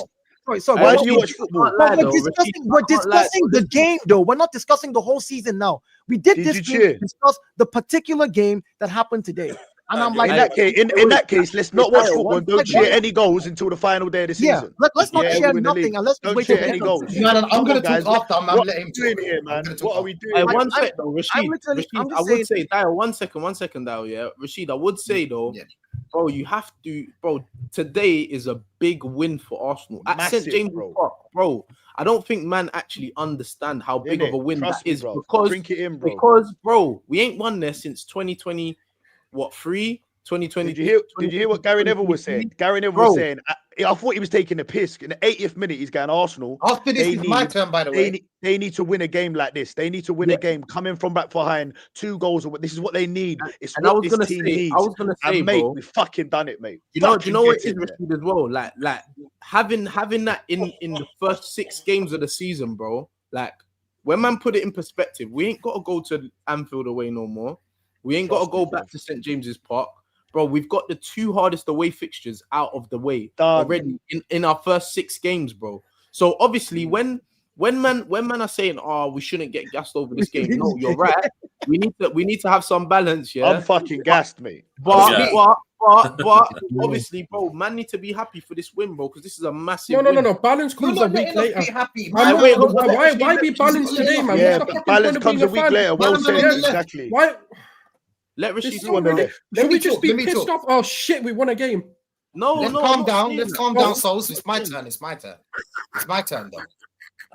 war. Sorry. Why do you watch football? We're discussing the game, though. We're not discussing the whole season now. We did this game discuss the particular game that happened today. And I'm like, in that case, let's not watch football and don't cheer any goals until the final day of the season. Let's not cheer nothing and let's don't cheer any goals. I'm going to talk after. I'm letting him doing here, man. What are we doing? One second, though, Rashid. I would say, Dio, one second, Dio, yeah. Rashid, I would say, though, bro, you have to, bro, today is a big win for Arsenal. At St. James Park, bro. I don't think man actually understand how big of a win that is because, bro, we ain't won there since 2020. 2020. Did you hear what Gary Neville was saying? Gary Neville was saying I thought he was taking a piss. In the 80th minute, he's going Arsenal. After this is my turn, by the way. They need to win a game like this. They need to win a game coming from back behind, 2 goals. This is what they need. It's what this team needs. I was gonna say, mate, bro, we fucking done it, mate. Do you know what is Rashid as well? Like having that in the first 6 games of the season, bro. Like when man put it in perspective, we ain't got to go to Anfield away no more. We ain't got to go back to St. James's Park. Bro, we've got the 2 hardest away fixtures out of the way already in our first 6 games, bro. So obviously, when man are saying, "Oh, we shouldn't get gassed over this game," no, you're right. We need to have some balance. Yeah, I'm fucking gassed, mate. But obviously, bro, man need to be happy for this win, bro, because this is a massive. No. Balance comes a week later. Why be balanced today, man? Yeah, balance comes a week later. Well said, exactly. Why? Let Rashid on the left. Should we just be pissed off? Oh shit, we won a game. Let's calm down. Let's calm down, souls. It's my turn. It's my turn, though.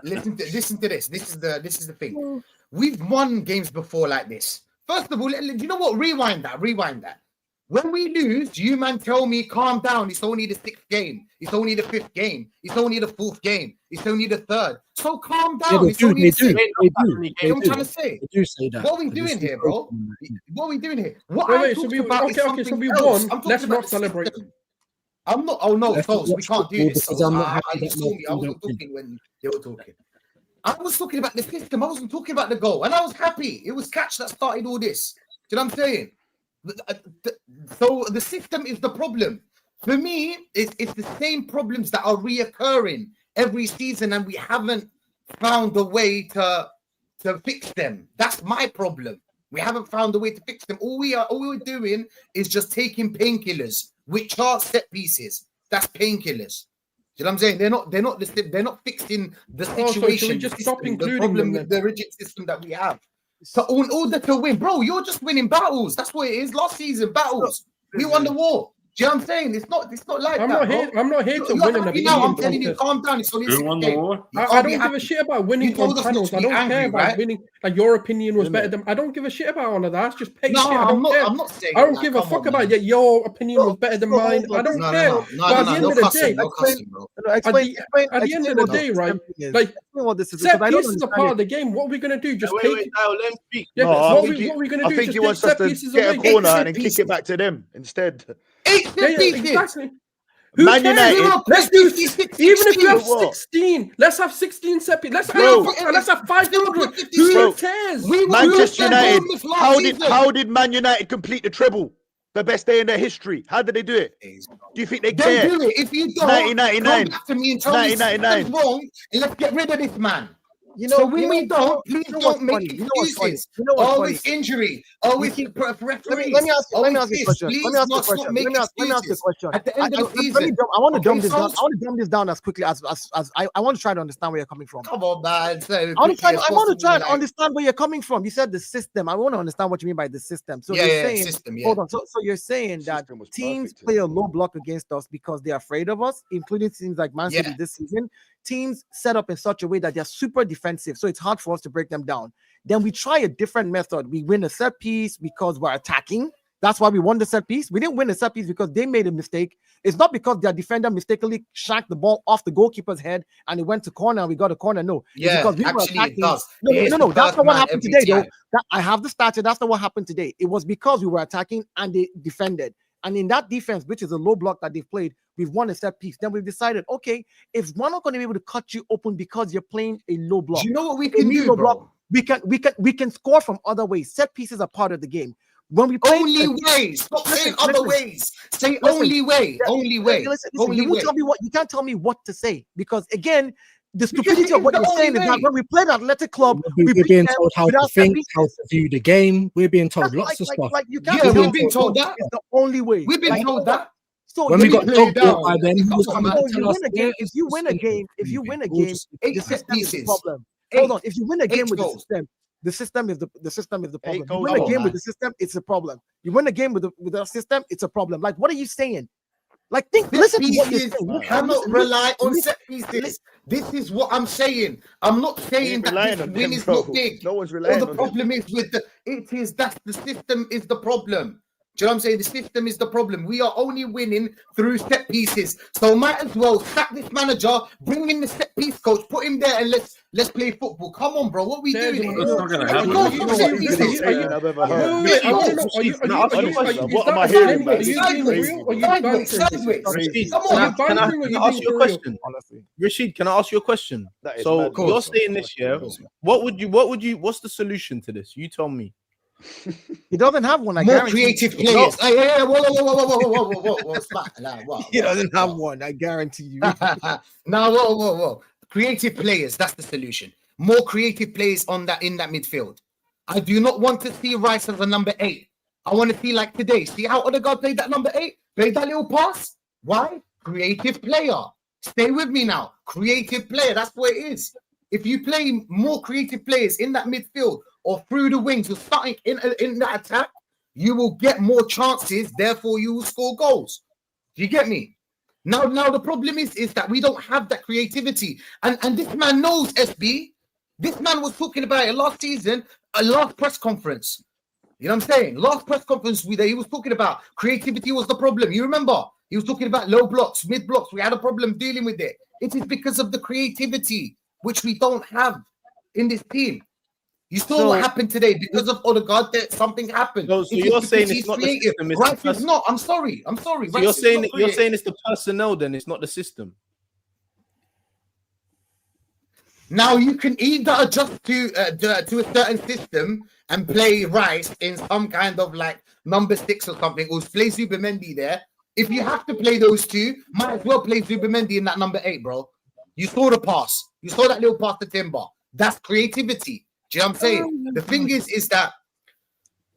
Listen to this. This is the thing. We've won games before like this. First of all, you know what? Rewind that. When we lose, you man tell me calm down. It's only the 6th game. It's only the 5th game. It's only the 4th game. It's only the 3rd. So calm down. They do. I'm trying to say. They do say that. What are we doing here, bro? What are we doing here? What so we won. Let's not celebrate. I'm not. Oh no, folks, we can't do this. You saw me. I wasn't talking when they were talking. I was talking about the system. I wasn't talking about the goal, and I was happy. It was Catch that started all this. Do you know what I'm saying? So the system is the problem. For me, it's the same problems that are reoccurring every season, and we haven't found a way to fix them. That's my problem. We haven't found a way to fix them. All we're doing is just taking painkillers, which are set pieces. That's painkillers. You know what I'm saying? They're not fixing the situation. So just stop including the problem them, with the rigid system that we have. So in order to win, bro, you're just winning battles. That's what it is. Last season, battles. We won the war. Do you know what I'm saying? It's not like I'm that. I'm not here to win in a I'm telling you, calm down. It's only Who won the war? I don't give a shit about winning on panels. I don't care about winning. Like your opinion was better than. I don't give a shit about all of that. It's just pay shit. I'm not saying. I don't give a fuck about your opinion was better than mine. I don't care. But at the end of the day, at the end of the day, right? Like set pieces are part of the game. What are we gonna do? Just take. Let him speak. What are we gonna do? I think he wants us to get a corner and then kick it back to them instead. Exactly. Man United. Let's do 16. Even if you have 16, let's have 16 set pieces. Let's have 500. Who cares? Manchester United. How did Man United complete the treble? The best day in their history. How did they do it? Do you think they care? Do it. If you don't, 1999. come back to me and tell me something's wrong, and let's get rid of this man. So when we don't, please don't make excuses. Always injury. Always referees. Let me ask you a question. Let me ask a question. At the end of the season, I want to dumb this down. I want to dumb this down as quickly as I want to try to understand where you're coming from. Come on, man. I want to try and understand where you're coming from. You said the system. I want to understand what you mean by the system. So you're saying, hold on. So you're saying that teams play a low block against us because they're afraid of us, including teams like Man City this season. Teams set up in such a way that they're super defensive, so it's hard for us to break them down. Then we try a different method. We win a set piece because we're attacking. That's why we won the set piece. We didn't win a set piece because they made a mistake. It's not because their defender mistakenly shanked the ball off the goalkeeper's head and it went to corner and we got a corner. No, it's because we were attacking. No. That's not what happened today, though. I have the stats. That's not what happened today. It was because we were attacking and they defended. And in that defense, which is a low block that they've played, we've won a set piece. Then we've decided, okay, if we're not going to be able to cut you open because you're playing a low block, do you know what we can do, bro? We can score from other ways. Set pieces are part of the game. When we play only ways, stop saying other ways. Say only way, only way. You can't tell me what to say because again, the stupidity of what you're saying is that when we played Athletic Club, we're being told how to think, how to view the game. We're being told lots of stuff. We've been told that. It's the only way. We've been told that. So when we got knocked out by them, if you win a game, the system is the problem. Hold on, if you win a game with the system is the problem. You win a game with the system, it's a problem. You win a game with the system, it's a problem. Like, what are you saying? Like, listen to what you're saying. You cannot rely on set pieces. This is what I'm saying. I'm not saying that this win is not big. No one's relying on the problem is with the system is the problem. Do you know what I'm saying? The system is the problem. We are only winning through set pieces. So might as well sack this manager, bring in the set piece coach, put him there, and let's play football. Come on, bro. What we doing here? That's not going to Let's happen. go You from know set what? pieces. I've ever heard. Wait, I want to know. Are you What am I hearing, man? Are you being real or are you bantering? Sideways. Rashid, Come can on, I, you're can I, bantering or can you I ask being you a for real? question? Honestly, Rashid, can I ask you a question? That is So mad. you're saying this year, what's the solution to this? You tell me. he doesn't have one. I More guarantee. creative players. Hey, hey, whoa. Smack. He doesn't have one. I guarantee you. Now, whoa. Creative players. That's the solution. More creative players in that midfield. I do not want to see Rice as a number 8. I want to see like today. See how Odegaard played that number 8? Played that little pass? Why? Creative player. Stay with me now. Creative player. That's what it is. If you play more creative players in that midfield or through the wings or starting in that attack, you will get more chances. Therefore, you will score goals. Do you get me? Now the problem is that we don't have that creativity. And this man knows, SB. This man was talking about it last season, a last press conference. You know what I'm saying? Last press conference he was talking about creativity was the problem. You remember? He was talking about low blocks, mid blocks. We had a problem dealing with it. It is because of the creativity, which we don't have in this team. You saw what happened today because of Odegaard. That something happened. So you're saying it's not the system. Right? It's not. I'm sorry. So you're saying it's the personnel. Then it's not the system. Now you can either adjust to a certain system and play Rice in some kind of like number 6 or something, or play Zubimendi there. If you have to play those two, might as well play Zubimendi in that number 8, bro. You saw the pass. You saw that little pass to Timber. That's creativity. Do you know what I'm saying? The thing is that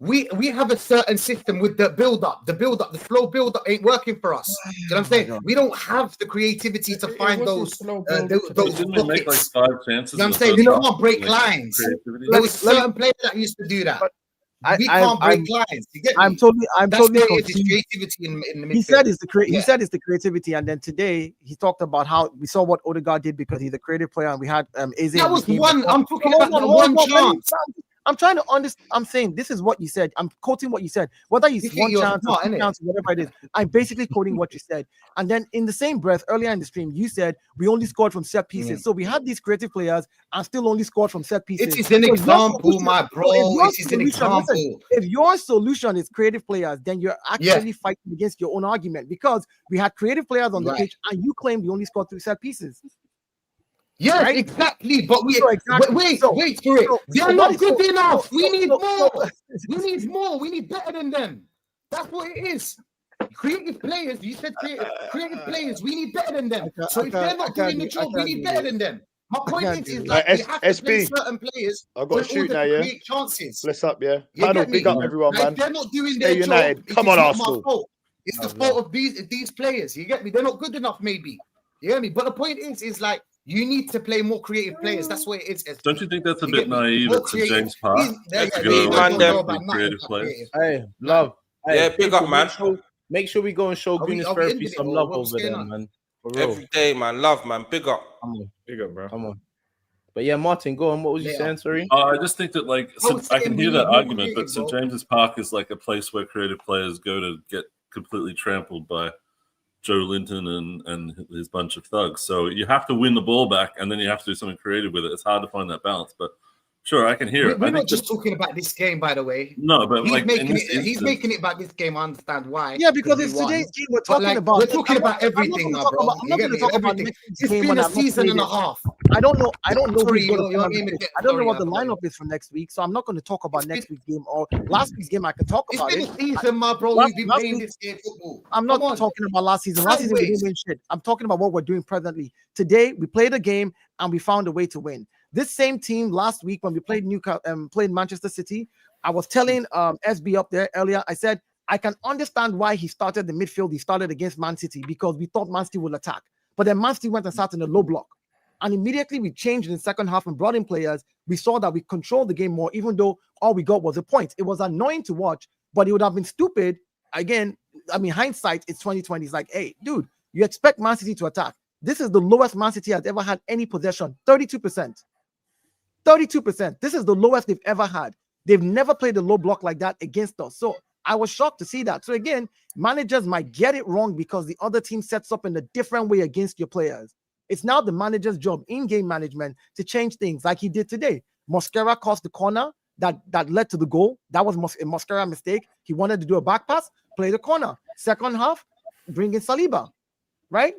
we have a certain system with the build-up. The slow build-up ain't working for us. Do you know what I'm saying? We don't have the creativity to find those Didn't make like 5 chances. You know what I'm saying? We don't break lines. There was certain players that used to do that. We can't break lines. You get me? I'm totally creativity in the midfield. He said it's the creativity, and then today he talked about how we saw what Odegaard did because he's a creative player, and we had Eze. That was one. I'm talking about the one chance. I'm trying to understand. I'm saying this is what you said. I'm quoting what you said. Whether you one chance or 2 chances, whatever it is, I'm basically quoting what you said. And then in the same breath, earlier in the stream, you said we only scored from set pieces. So we had these creative players and still only scored from set pieces. It is an example, my bro. It is an example. Listen, if your solution is creative players, then you're actually fighting against your own argument because we had creative players on the pitch and you claim we only scored 3 set pieces. Yeah, right? Exactly. But wait for it. They're not good enough. We need more. We need more. We need better than them. That's what it is. Creative players. You said creative players. We need better than them. So if they're not doing the job, we need better than them. My point is like we have to play certain players. I've got to shoot now, yeah. Create chances. Bless up, yeah. Panel, big up everyone, man. If they're not doing their United. job, Come on, Arsenal. It's the fault of these players. You get me? They're not good enough, maybe. You get me? But the point is like. You need to play more creative players. That's what it is. Don't you think that's a bit naive at St. James Park? Creative players. Hey, love. Yeah, big up, man. Make sure we go and show Gooners Therapy some love over there, man. Every day, man. Love, man. Big up. Big up, bro. Come on. But yeah, Martin, go on. What was you saying? Sorry. I just think that I can hear that argument, but St. James's Park is like a place where creative players go to get completely trampled by Joe Linton and his bunch of thugs. So you have to win the ball back, and then you have to do something creative with it. It's hard to find that balance, but sure, I can hear it. We're not just talking about this game, by the way. No, but he's making it about this game. I understand why. Yeah, because it's today's game we're talking about. We're talking about everything now, bro. I'm not going to talk about next week's it's game. Been a season and a half. I don't know. I don't know what the lineup lineup is for next week, so I'm not going to talk about next week's game or last week's game. I can talk about it. It's been a season, my bro. We've been playing this game football. I'm not talking about last season. Last season we didn't win shit. I'm talking about what we're doing presently. Today we played a game and we found a way to win. This same team last week when we played played Manchester City, I was telling SB up there earlier. I said I can understand why he started the midfield. He started against Man City because we thought Man City would attack, but then Man City went and started in a low block. And immediately we changed in the second half and brought in players. We saw that we controlled the game more, even though all we got was a point. It was annoying to watch, but it would have been stupid. Again, I mean, hindsight, it's 2020. It's like, hey, dude, you expect Man City to attack. This is the lowest Man City has ever had any possession, 32%. 32%. This is the lowest they've ever had. They've never played a low block like that against us. So I was shocked to see that. So again, managers might get it wrong because the other team sets up in a different way against your players. It's now the manager's job in game management to change things like he did today. Mosquera caused the corner that led to the goal. That was a Mosquera mistake. He wanted to do a back pass, play the corner. Second half, bring in Saliba, right?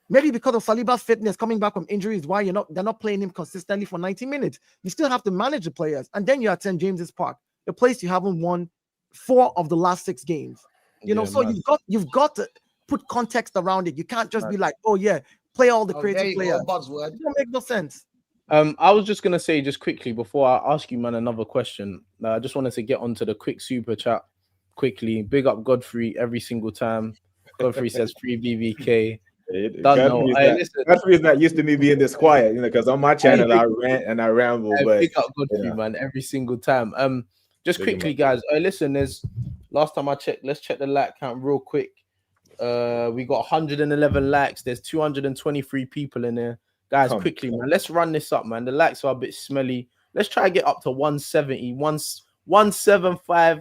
Maybe because of Saliba's fitness coming back from injuries, why they're not playing him consistently for 90 minutes. You still have to manage the players. And then you're at St. James's Park, a place you haven't won 4 of the last 6 games. So you've got to put context around it. You can't just be like, oh yeah, play all the creative players. It don't make no sense. I was just gonna say just quickly before I ask you, man, another question. I just wanted to get onto the quick super chat quickly. Big up Godfrey every single time. Godfrey says free BBK. Godfrey is not used to me being this quiet, because on my channel I rant and I ramble. But big up Godfrey, man, every single time. Just quickly, guys. Listen, there's last time I checked. Let's check the like count real quick. We got 111 likes. There's 223 people in there. Guys, quickly, man. Let's run this up, man. The likes are a bit smelly. Let's try to get up to 170, 175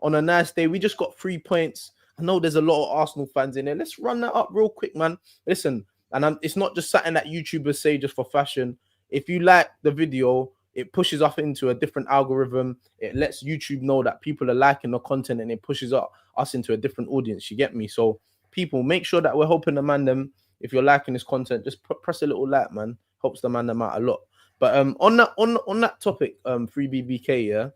on a nice day. We just got 3 points. I know there's a lot of Arsenal fans in there. Let's run that up real quick, man. Listen, and it's not just something that YouTubers say just for fashion. If you like the video, it pushes up into a different algorithm. It lets YouTube know that people are liking the content, and it pushes us into a different audience. You get me? So people, make sure that we're helping the man them. If you're liking this content, just press a little like, man. Helps the man them out a lot. But on that topic, free BBK, yeah,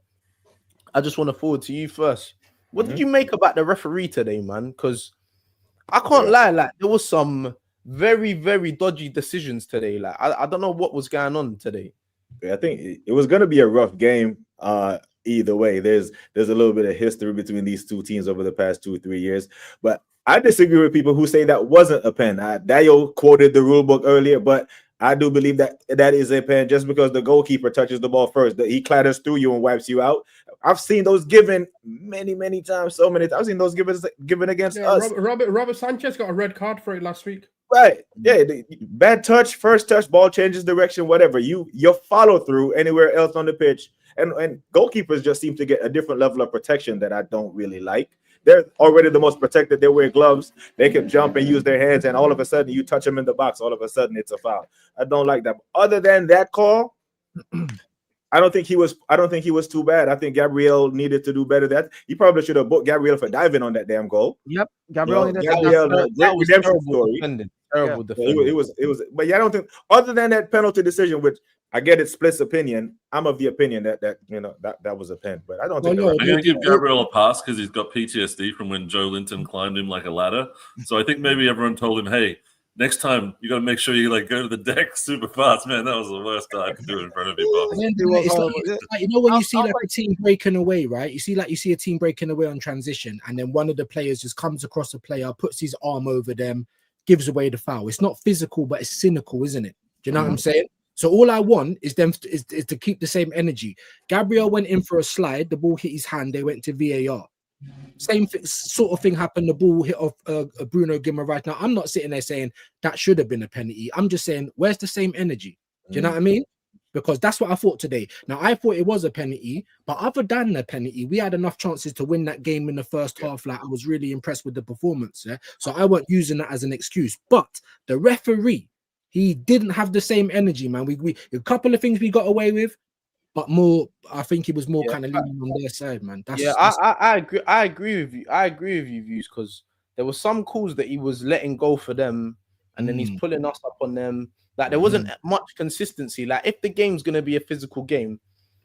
I just want to forward to you first. What did you make about the referee today, man? Because I can't lie, like there was some very, very dodgy decisions today. Like I don't know what was going on today. I think it was going to be a rough game. Either way, there's a little bit of history between these two teams over the past 2 or 3 years, but I disagree with people who say that wasn't a pen. Dayo quoted the rule book earlier, but I do believe that is a pen just because the goalkeeper touches the ball first. That he clatters through you and wipes you out. I've seen those given many times, so many times. I've seen those given against us. Robert Sanchez got a red card for it last week. Right. Yeah. Bad touch, first touch, ball changes direction, whatever. Your follow through anywhere else on the pitch. And goalkeepers just seem to get a different level of protection that I don't really like. They're already the most protected. They wear gloves. They can jump and use their hands, and all of a sudden you touch them in the box. All of a sudden it's a foul. I don't like that. Other than that call, I don't think he was too bad. I think Gabriel needed to do better. That he probably should have booked Gabriel for diving on that damn goal. Yep, Gabriel. That was redemption story. Terrible defending. It was. But yeah, I don't think other than that penalty decision, which I get it, splits opinion. I'm of the opinion that was a pen, but I don't think. I'm going to give Gabriel a pass because he's got PTSD from when Joe Linton climbed him like a ladder. So I think maybe everyone told him, "Hey, next time you got to make sure you go to the deck super fast." Man, that was the worst I could do in front of you. It's like, when you see like a team breaking away, right? You see a team breaking away on transition, and then one of the players just comes across a player, puts his arm over them, gives away the foul. It's not physical, but it's cynical, isn't it? Do you know what I'm saying? So all I want is them is to keep the same energy. Gabriel went in for a slide, the ball hit his hand, they went to VAR. Same sort of thing happened. The ball hit off Bruno Guimaraes. Now I'm not sitting there saying that should have been a penalty. I'm just saying, where's the same energy? Do you know what I mean? Because that's what I thought today. Now I thought it was a penalty, but other than the penalty, we had enough chances to win that game in the first half. Like I was really impressed with the performance. Yeah, so I wasn't using that as an excuse. But the referee, he didn't have the same energy, man. We a couple of things we got away with, but more. I think he was more kind of leaning on their side, man. I agree. I agree with you. I agree with you, views, because there were some calls that he was letting go for them, and then he's pulling us up on them. Like there wasn't much consistency. Like if the game's gonna be a physical game,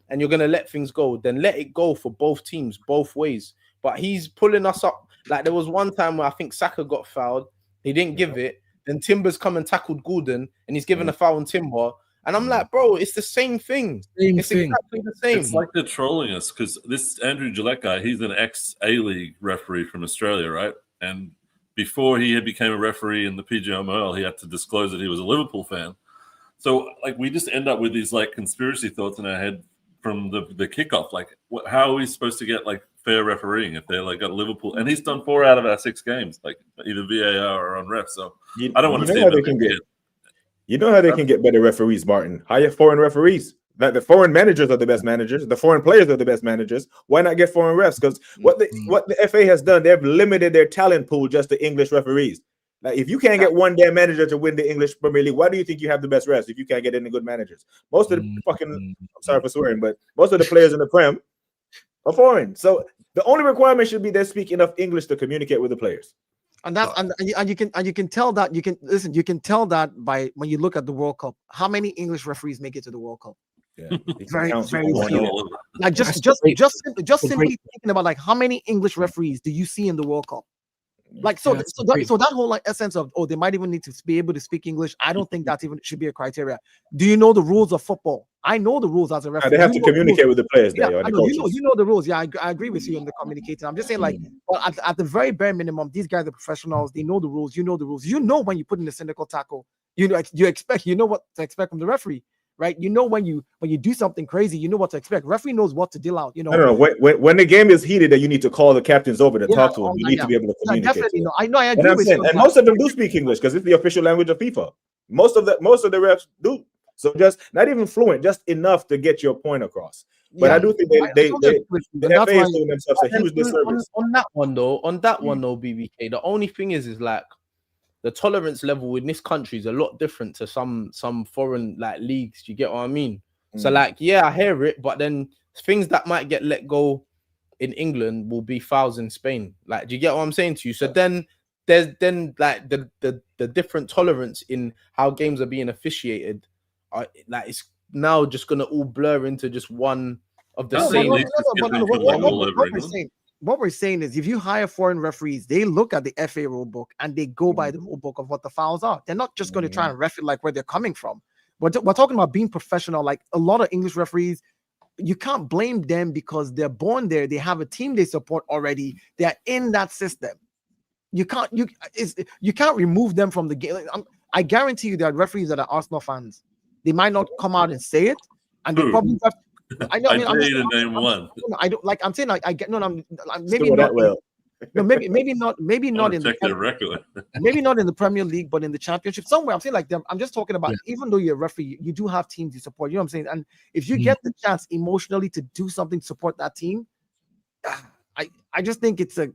and you're gonna let things go, then let it go for both teams, both ways. But he's pulling us up. Like there was one time where I think Saka got fouled. He didn't give it. Then Timber's come and tackled Gordon, and he's given a foul on Timber. And I'm like, bro, it's the same thing. It's exactly the same. It's like they're trolling us because this Andrew Gillette guy, he's an ex-A-League referee from Australia, right? And before he became a referee in the PGMOL, he had to disclose that he was a Liverpool fan. So, like, we just end up with these, like, conspiracy thoughts in our head from the kickoff. Like, how are we supposed to get, like, fair refereeing if they're, like, got Liverpool? And he's done 4 out of our 6 games, like, either VAR or on ref. So, I don't want to see him. You know how they can get better referees, Martin? Hire foreign referees. That the foreign managers are the best managers, the foreign players are the best managers. Why not get foreign refs? Because what the FA has done, they've limited their talent pool just to English referees. Like, if you can't get one damn manager to win the English Premier League, why do you think you have the best refs if you can't get any good managers? Most of the I'm sorry for swearing, but most of the players in the Prem are foreign. So the only requirement should be they speak enough English to communicate with the players. And that's and you can tell that you can tell that by when you look at the World Cup. How many English referees make it to the World Cup? Yeah, very few. Like just simply thinking about like how many English referees do you see in the World Cup? Like so that whole like essence of they might even need to be able to speak English. I don't think that even should be a criteria. Do you know the rules of football? I know the rules as a referee. They have to communicate with the players. Yeah, you know the rules. Yeah, I agree with you on the communicating. I'm just saying, like, well, at the very bare minimum, these guys are professionals. They know the rules. You know the rules. You know when you put in a cynical tackle, you know what to expect from the referee, right? You know when you do something crazy, you know what to expect. Referee knows what to deal out. You know. No. When the game is heated, and you need to call the captains over to talk to them. You need to be able to communicate. Definitely. No, I agree with you. And most of them do speak English because it's the official language of FIFA. Most of the refs do. So just not even fluent, just enough to get your point across. But I do think the FA is doing themselves a huge disservice. On that one though, BBK, the only thing is like the tolerance level in this country is a lot different to some foreign like leagues. You get what I mean? So like, yeah, I hear it, but then things that might get let go in England will be fouls in Spain. Like, do you get what I'm saying to you? So then there's like the different tolerance in how games are being officiated. Like it's now just gonna all blur into just one of the same. What we're saying is, if you hire foreign referees, they look at the FA rule book and they go by the rule book of what the fouls are. They're not just going to try and ref it like where they're coming from. We're talking about being professional. Like a lot of English referees, you can't blame them because they're born there. They have a team they support already. They're in that system. You can't remove them from the game. I guarantee you there are referees that are Arsenal fans. They might not come out and say it, and they probably. I know. I'm name one. I don't like. I'm saying I get no. Maybe not. Well. No, maybe not. Maybe not in the record. Maybe not in the Premier League, but in the Championship somewhere. I'm saying like them. I'm just talking about even though you're a referee, you do have teams you support. You know what I'm saying? And if you get the chance emotionally to do something to support that team, I just think it's a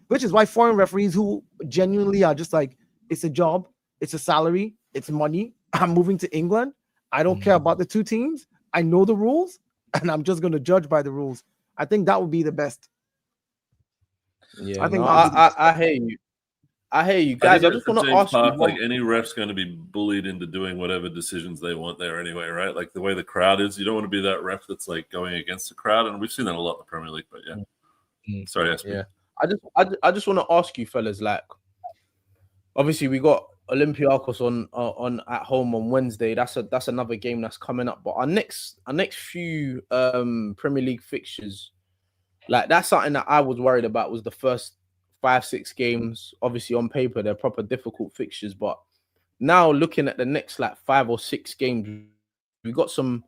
which is why foreign referees who genuinely are just like, it's a job, it's a salary, it's money. I'm moving to England. I don't care about the two teams. I know the rules, and I'm just going to judge by the rules. I think that would be the best. Yeah, I hear you. I hear you guys. I just want to ask you, like, any ref's going to be bullied into doing whatever decisions they want there anyway, right? Like the way the crowd is, you don't want to be that ref that's like going against the crowd, and we've seen that a lot in the Premier League. But sorry, SP. Yeah, I just want to ask you, fellas. Like, obviously, we got Olympiacos on at home on Wednesday. That's another game that's coming up. But our next few Premier League fixtures, like that's something that I was worried about, was the first 5-6 games. Obviously on paper they're proper difficult fixtures, but now looking at the next like 5 or 6 games, we got some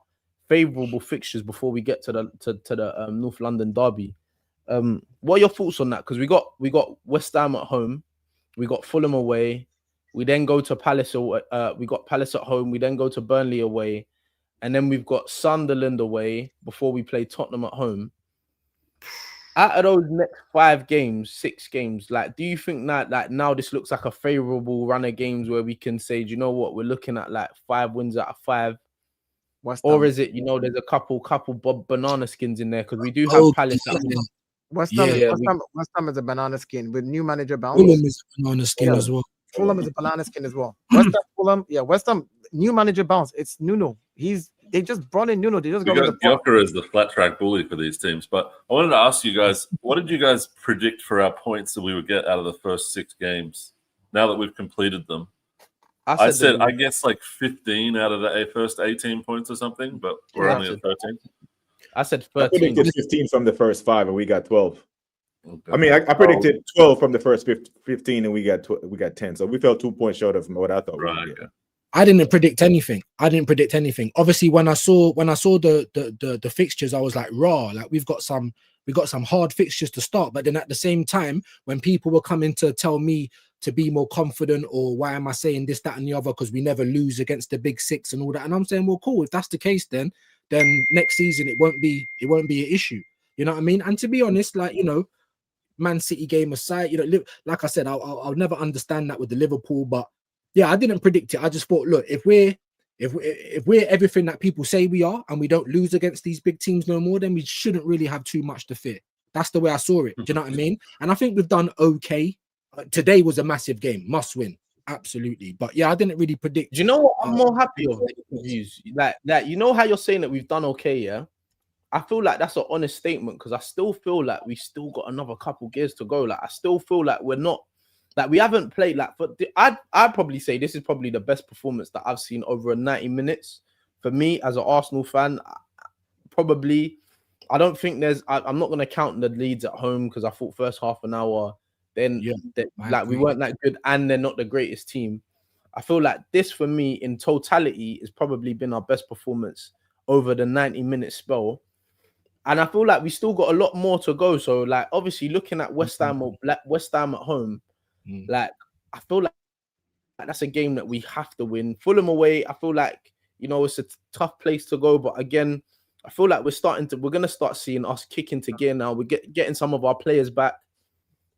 favorable fixtures before we get to the North London derby. What are your thoughts on that? Because we got West Ham at home, we got Fulham away. We then go to Palace. We got Palace at home. We then go to Burnley away, and then we've got Sunderland away before we play Tottenham at home. Out of those next 6 games, like, do you think that like now this looks like a favorable run of games where we can say, do you know what, we're looking at like 5 wins out of 5, or is it, there's a couple banana skins in there because we do have Palace at home. West Ham is a banana skin with new manager Bounce. Fulham is a banana skin as well. Fulham is a banana skin as well. West Ham, new manager Bounce. It's Nuno. They just brought in Nuno. They just got Gyoka as the flat track bully for these teams. But I wanted to ask you guys, what did you guys predict for our points that we would get out of the first 6 games? Now that we've completed them, I said I guess like 15 out of the first 18 points or something, but we're only at 13. I said 13. I predicted 15 from the first 5, and we got 12. Okay. I mean, I predicted 12 from the first 15, and we got 10. So we fell 2 points short of what I thought we would get. I didn't predict anything. Obviously, when I saw the fixtures, I was like, raw. Like we got some hard fixtures to start. But then at the same time, when people were coming to tell me to be more confident, or why am I saying this, that, and the other? Because we never lose against the big six and all that. And I'm saying, well, cool. If that's the case, then next season it won't be an issue. You know what I mean? And to be honest, like, you know, Man City game aside, you know, like I said, I'll never understand that with the Liverpool, but yeah, I didn't predict it. I just thought, look, if we're everything that people say we are, and we don't lose against these big teams no more, then we shouldn't really have too much to fear. That's the way I saw it. Do you know what I mean? And I think we've done okay. Today was a massive game, must win, absolutely. But yeah, I didn't really predict. Do you know what I'm more happy of? Like, you know how you're saying that we've done okay, yeah? I feel like that's an honest statement, because I still feel like we still got another couple gears to go. Like, I still feel like we're not, like, we haven't played like. But I'd probably say this is probably the best performance that I've seen over 90 minutes for me as an Arsenal fan. Probably, I don't think there's. I'm not going to count the leads at home, because I thought first half an hour, then like we weren't that good, and they're not the greatest team. I feel like this for me in totality has probably been our best performance over the 90-minute spell. And I feel like we still got a lot more to go. So, like, obviously, looking at West Ham at home, like, I feel like that's a game that we have to win. Fulham away, I feel like, you know, it's a tough place to go. But again, I feel like we're going to start seeing us kick into gear now. We're getting some of our players back.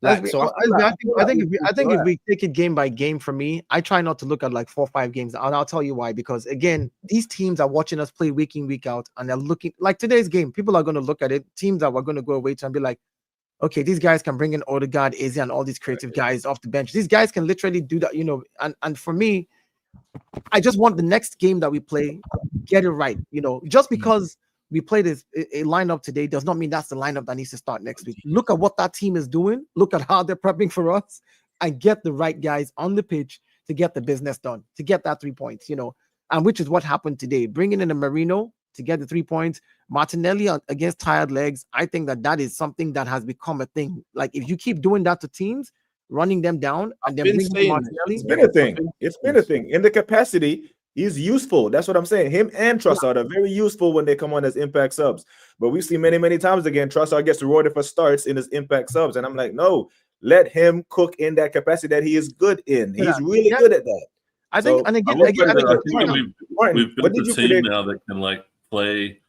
Like, so I think if we take it game by game, for me, I try not to look at like 4 or 5 games, and I'll tell you why. Because again, these teams are watching us play week in, week out, and they're looking like today's game. People are going to look at it. Teams that we're going to go away to and be like, okay, these guys can bring in Odegaard, Eze, and all these creative guys off the bench. These guys can literally do that, you know. And for me, I just want the next game that we play, get it right. You know, just because we played a lineup today does not mean that's the lineup that needs to start next week. Look at what that team is doing. Look at how they're prepping for us, and get the right guys on the pitch to get the business done, to get that 3 points, you know, and which is what happened today. Bringing in a Marino to get the 3 points, Martinelli against tired legs. I think that is something that has become a thing. Like, if you keep doing that to teams, running them down, and then bringing Martinelli, it's been a thing. It's been a thing in the capacity. He's useful. That's what I'm saying. Him and Trossard are very useful when they come on as impact subs. But we see many times again, Trossard gets rewarded for starts in his impact subs. And I'm like, no, let him cook in that capacity that he is good in. He's really good at that. I think, and again, we've built a team now that can like play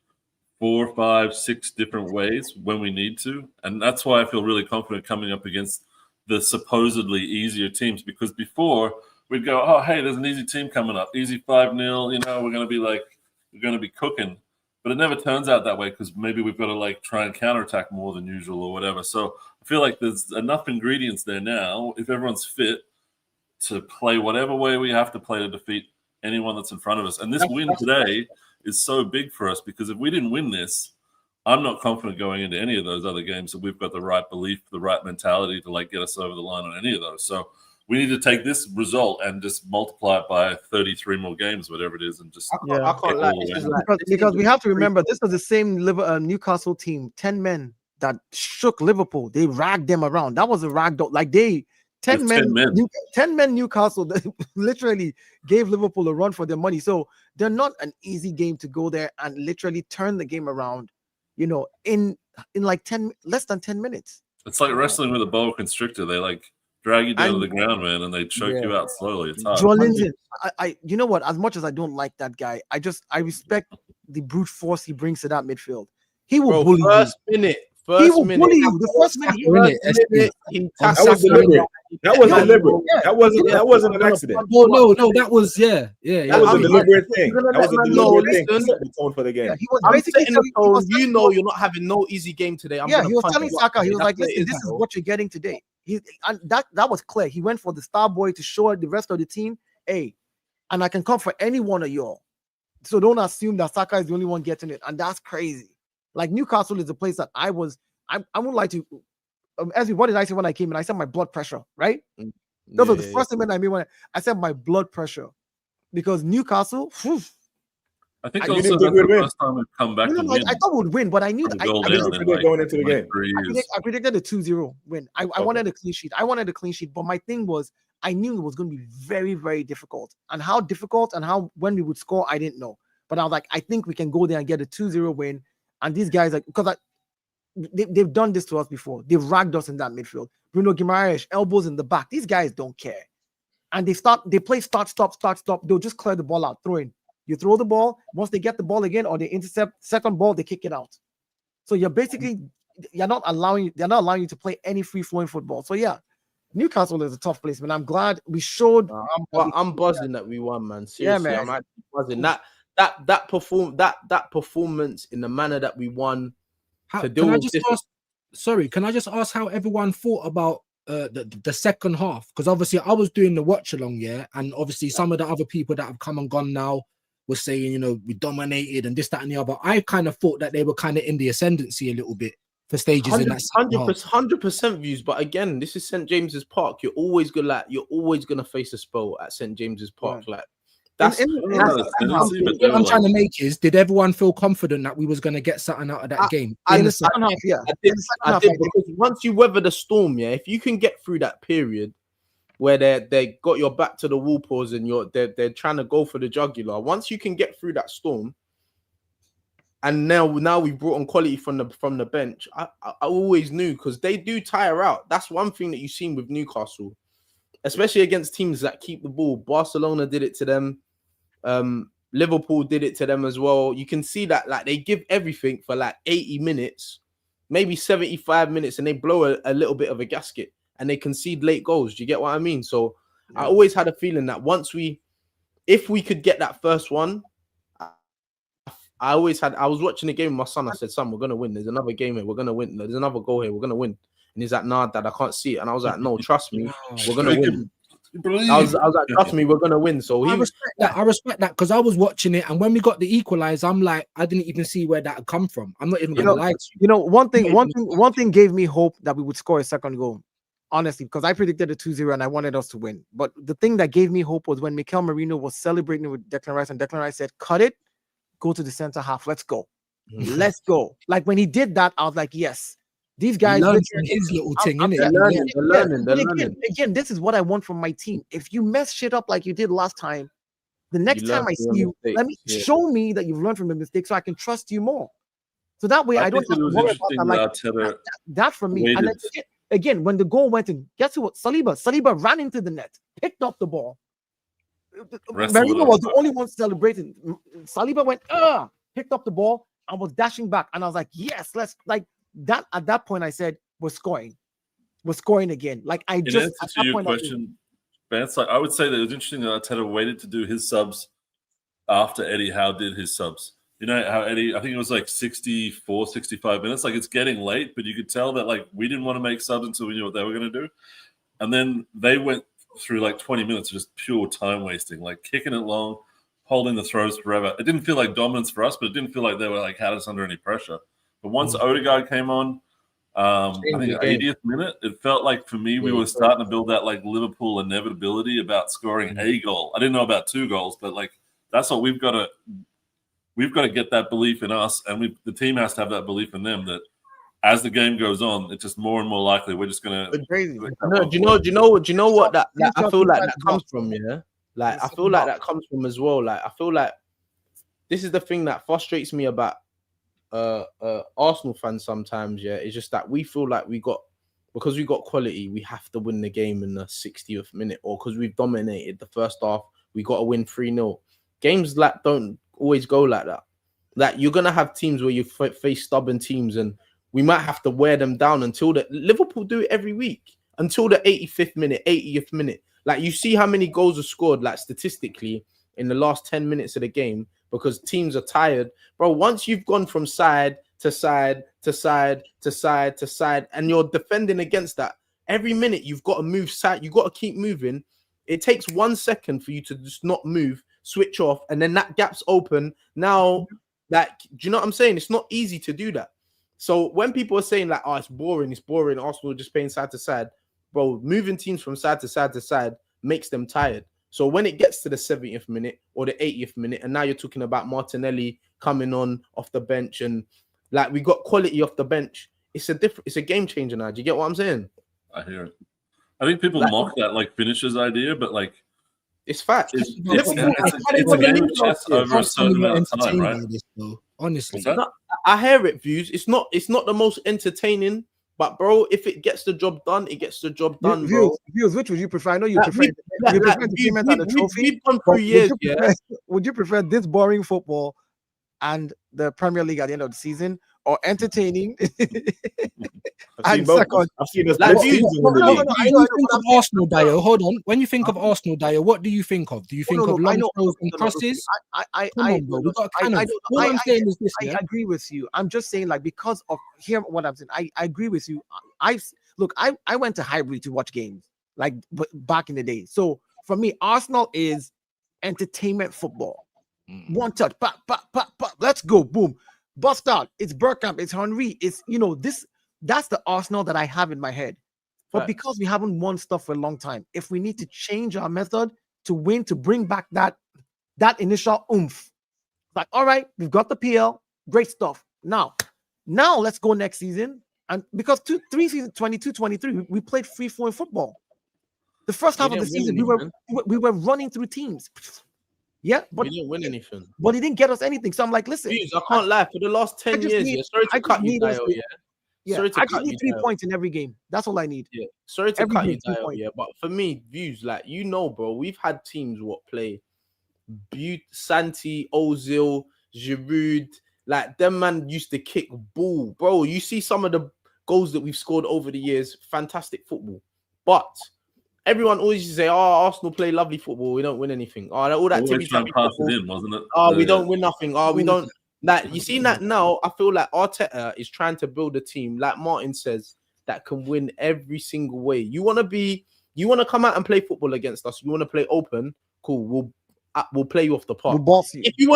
4, 5, 6 different ways when we need to. And that's why I feel really confident coming up against the supposedly easier teams, because before we'd go, oh, hey, there's an easy team coming up, easy 5-0, you know, we're going to be cooking. But it never turns out that way, because maybe we've got to like try and counterattack more than usual or whatever. So I feel like there's enough ingredients there now, if everyone's fit, to play whatever way we have to play to defeat anyone that's in front of us. And this win today is so big for us, because if we didn't win this, I'm not confident going into any of those other games that we've got the right belief, the right mentality to like get us over the line on any of those. So we need to take this result and just multiply it by 33 more games, whatever it is, and just I can't lie. Because we have to remember, this was the same Newcastle team, 10 men that shook Liverpool. They ragged them around. That was a ragdoll. Like 10 men Newcastle that literally gave Liverpool a run for their money. So they're not an easy game to go there and literally turn the game around, you know, in like less than 10 minutes. It's like wrestling with a boa constrictor. They like drag you down to the ground, man, and they choke you out slowly. It's hard. Joel Linton, you know what? As much as I don't like that guy, I respect the brute force he brings to that midfield. He will bully you. First minute. He will bully you. The first minute, that was deliberate. That was deliberate. That wasn't an accident. No, that was That was a deliberate thing. That was a deliberate thing to set the tone for the game. He was basically you know, you're not having no easy game today. He was telling Saka, he was like, listen, this is what you're getting today. And that was clear. He went for the star boy to show the rest of the team, hey, and I can come for any one of y'all. So don't assume that Saka is the only one getting it. And that's crazy. Like, Newcastle is a place that I wouldn't like to. What did I say when I came in? I said my blood pressure, right? That was the first thing I mean when I said my blood pressure, because Newcastle. I think also that's the first time we've come back. I thought we'd win, but I knew that going into the game. I predicted a 2-0 win. I wanted a clean sheet. But my thing was, I knew it was going to be very, very difficult. And how difficult and when we would score, I didn't know. But I was like, I think we can go there and get a 2-0 win. And these guys, because they've done this to us before. They've ragged us in that midfield. Bruno Guimaraes, elbows in the back. These guys don't care. And they play start, stop. They'll just clear the ball out, throw in. You throw the ball, once they get the ball again or they intercept, second ball, they kick it out. So they're not allowing you to play any free-flowing football. So yeah, Newcastle is a tough place, man. I'm glad we showed. I'm buzzing that we won, man. Seriously, Yeah, man. I'm actually buzzing. That performance in the manner that we won. Can I just ask how everyone thought about the second half? Because obviously I was doing the watch along, and obviously some of the other people that have come and gone now were saying, we dominated and this, that, and the other. I kind of thought that they were kind of in the ascendancy a little bit for stages in that 100% views. But again, this is St. James's Park. You're always gonna face a spell at St. James's Park. Yeah. Like that's what I'm trying to make is, did everyone feel confident that we was gonna get something out of that game? In the second half, yeah. I did, because once you weather the storm, if you can get through that period where they got your back to the wall pause and they're trying to go for the jugular. Once you can get through that storm, and now we've brought on quality from the bench. I always knew, because they do tire out. That's one thing that you've seen with Newcastle, especially against teams that keep the ball. Barcelona did it to them. Liverpool did it to them as well. You can see that they give everything for 80 minutes, maybe 75 minutes, and they blow a little bit of a gasket. And they concede late goals. Do you get what I mean? So I always had a feeling that if we could get that first one, I was watching the game with my son. I said, son, we're going to win. There's another game here. We're going to win. There's another goal here. We're going to win. And he's like, nah, Dad, I can't see it. And I was like, no, trust me. We're going to win. I was like, trust me, we're going to win. So I respect that because I was watching it. And when we got the equalizer, I'm like, I didn't even see where that had come from. I'm not even going to lie to you. One thing gave me hope that we would score a second goal. Honestly, because I predicted a 2-0 and I wanted us to win. But the thing that gave me hope was when Mikel Merino was celebrating with Declan Rice, and Declan Rice said, cut it, go to the center half, let's go. Let's go. Like when he did that, I was like, yes, these guys learned his little thing, innit? They're learning. Again, this is what I want from my team. If you mess shit up like you did last time, the next time I see you, show me that you've learned from the mistake so I can trust you more. So that way I don't have to worry about that for me. And again, when the goal went in, guess what? Saliba ran into the net, picked up the ball. Merino was the only one celebrating. Saliba went, picked up the ball and was dashing back. And I was like, yes, let's that. At that point, I said, we're scoring again. In answer to your question, Vance, I would say that it was interesting that Arteta waited to do his subs after Eddie Howe did his subs. You know how Eddie, I think it was 64, 65 minutes. It's getting late, but you could tell that we didn't want to make subs until we knew what they were going to do. And then they went through 20 minutes of just pure time wasting, kicking it long, holding the throws forever. It didn't feel like dominance for us, but it didn't feel like they were had us under any pressure. But once Odegaard came on, I think 80th minute, it felt like for me we were starting to build that Liverpool inevitability about scoring a goal. I didn't know about 2 goals, but that's what we've got to get that belief in us, and the team has to have that belief in them that as the game goes on, it's just more and more likely we're just gonna. Do you know what that I feel like that comes from? Yeah, I feel like that comes from as well. I feel like this is the thing that frustrates me about Arsenal fans sometimes. Yeah, it's just that we feel like because we got quality, we have to win the game in the 60th minute, or because we've dominated the first half, we got to win 3-0. Games don't always go like that. You're gonna have teams where you face stubborn teams, and we might have to wear them down until Liverpool do it every week until the 85th minute, 80th minute. You see how many goals are scored, statistically, in the last 10 minutes of the game because teams are tired, bro. Once you've gone from side to side to side to side to side, and you're defending against that, every minute you've got to move side. You got to keep moving. It takes 1 second for you to just not move, switch off, and then that gap's open. Now, do you know what I'm saying? It's not easy to do that. So when people are saying it's boring, Arsenal just playing side to side, bro, moving teams from side to side to side makes them tired. So when it gets to the 70th minute or the 80th minute, and now you're talking about Martinelli coming on off the bench, and we got quality off the bench, it's a game changer now. Do you get what I'm saying? I hear it. I think people mock that finishers idea, but It's fact. It's a game of chess over a certain amount of time, right? Honestly, I hear it. Views. It's not the most entertaining, but bro, if it gets the job done, it gets the job done, bro. Views. Which would you prefer? I know you prefer entertainment and the trophy. We've gone through years. Would you prefer this boring football and the Premier League at the end of the season, or entertaining? I've seen this. When you think of Arsenal, Dio, hold on. When you think of Arsenal, Dio, what do you think of? Do you think of long throws and crosses? I agree with you. I'm just saying, like, because of here, what I'm saying, I agree with you. I went to Highbury to watch games, like back in the day. So for me, Arsenal is entertainment football. One touch, pop, let's go, boom, bust out. It's Bergkamp, it's Henry, it's that's the Arsenal that I have in my head. But because we haven't won stuff for a long time, if we need to change our method to win, to bring back that initial oomph, like, all right, we've got the PL, great stuff. Now let's go next season. And because 3 seasons, 22-23, we played free-flowing football. The first half of the season, we were running through teams. Yeah, but we didn't win anything. But he didn't get us anything. So I'm like, listen, I can't lie. For the last 10 years, sorry to cut you, Dio, I just need 3 points in every game. That's all I need. Yeah, sorry to cut you, Dio, but for me, Views, like, bro, we've had teams play Santi, Ozil, Giroud, like, them man used to kick ball, bro. You see some of the goals that we've scored over the years, fantastic football, but everyone always used to say, Arsenal play lovely football. We don't win anything. All that tippy-tappy football. In, wasn't it? We don't win nothing. We don't. Like, you see that now, I feel like Arteta is trying to build a team, like Martin says, that can win every single way. You want to come out and play football against us. You want to play open, cool. We'll play you off the park. We'll boss you. If you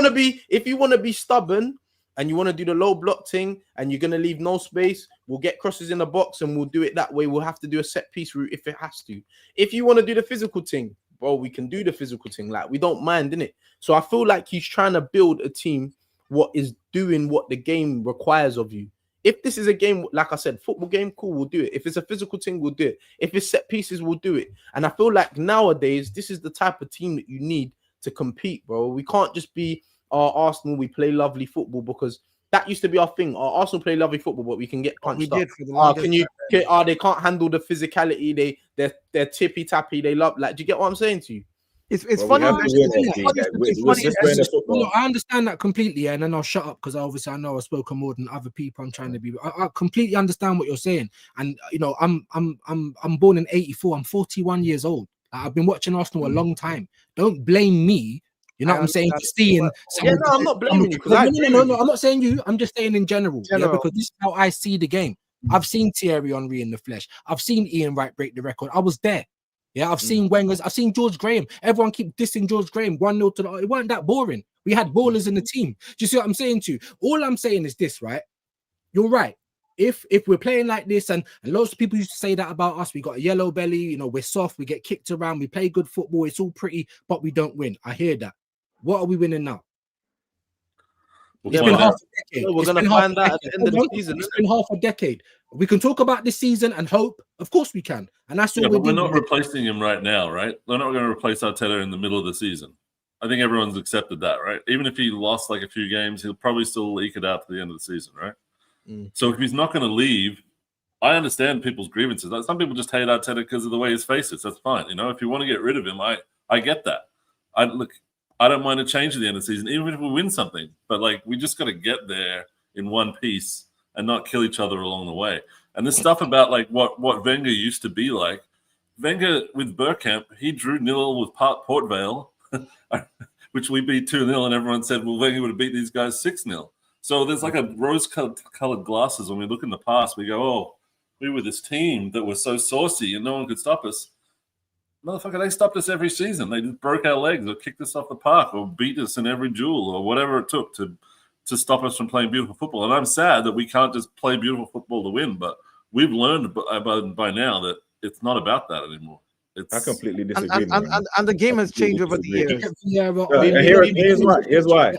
want to be stubborn and you want to do the low block thing and you're going to leave no space, we'll get crosses in the box and we'll do it that way. We'll have to do a set piece route if it has to. If you want to do the physical thing, bro, we can do the physical thing. Like, we don't mind, innit? So I feel like he's trying to build a team what is doing what the game requires of you. If this is a game, like I said, football game, cool, we'll do it. If it's a physical thing, we'll do it. If it's set pieces, we'll do it. And I feel like nowadays, this is the type of team that you need to compete, bro. We can't just be Arsenal, we play lovely football, because that used to be our thing. Arsenal play lovely football, but we can get punched up. They can't handle the physicality. They're tippy tappy. They love, like, do you get what I'm saying to you? It's funny. I understand that completely, and then I'll shut up because obviously I know I've spoken more than other people. I'm trying to be. I completely understand what you're saying, and I'm born in '84. I'm 41 years old. I've been watching Arsenal a long time. Don't blame me. You know what I'm saying? Seeing. No, I'm not blaming you. No, I'm not saying you. I'm just saying in general. Yeah, because this is how I see the game. I've seen Thierry Henry in the flesh. I've seen Ian Wright break the record. I was there. Yeah, I've seen Wenger's. I've seen George Graham. Everyone keep dissing George Graham. 1-0 to the. It weren't that boring. We had ballers in the team. Do you see what I'm saying to you? All I'm saying is this, right? You're right. If we're playing like this, and lots of people used to say that about us, we got a yellow belly. We're soft. We get kicked around. We play good football. It's all pretty, but we don't win. I hear that. What are we winning now? It's been half a decade. We're going to find that at the end of the season. It's been half a decade. We can talk about this season and hope. Of course we can. And that's all we're not replacing him right now, right? They're not going to replace Arteta in the middle of the season. I think everyone's accepted that, right? Even if he lost like a few games, he'll probably still eke it out to the end of the season, right? So if he's not going to leave, I understand people's grievances. Some people just hate Arteta because of the way his face is. That's fine. If you want to get rid of him, I get that. I don't mind a change at the end of the season, even if we win something. But, we just got to get there in one piece and not kill each other along the way. And this stuff about, what Wenger used to be like, Wenger with Bergkamp, he drew 0 with Port Vale, which we beat 2-0, and everyone said, well, Wenger would have beat these guys 6-0. So there's a rose-colored glasses. When we look in the past, we go, oh, we were this team that was so saucy and no one could stop us. Motherfucker, they stopped us every season. They just broke our legs or kicked us off the park or beat us in every duel or whatever it took to stop us from playing beautiful football. And I'm sad that we can't just play beautiful football to win, but we've learned by now that it's not about that anymore. I completely disagree. And the game has changed over the years. Here's why.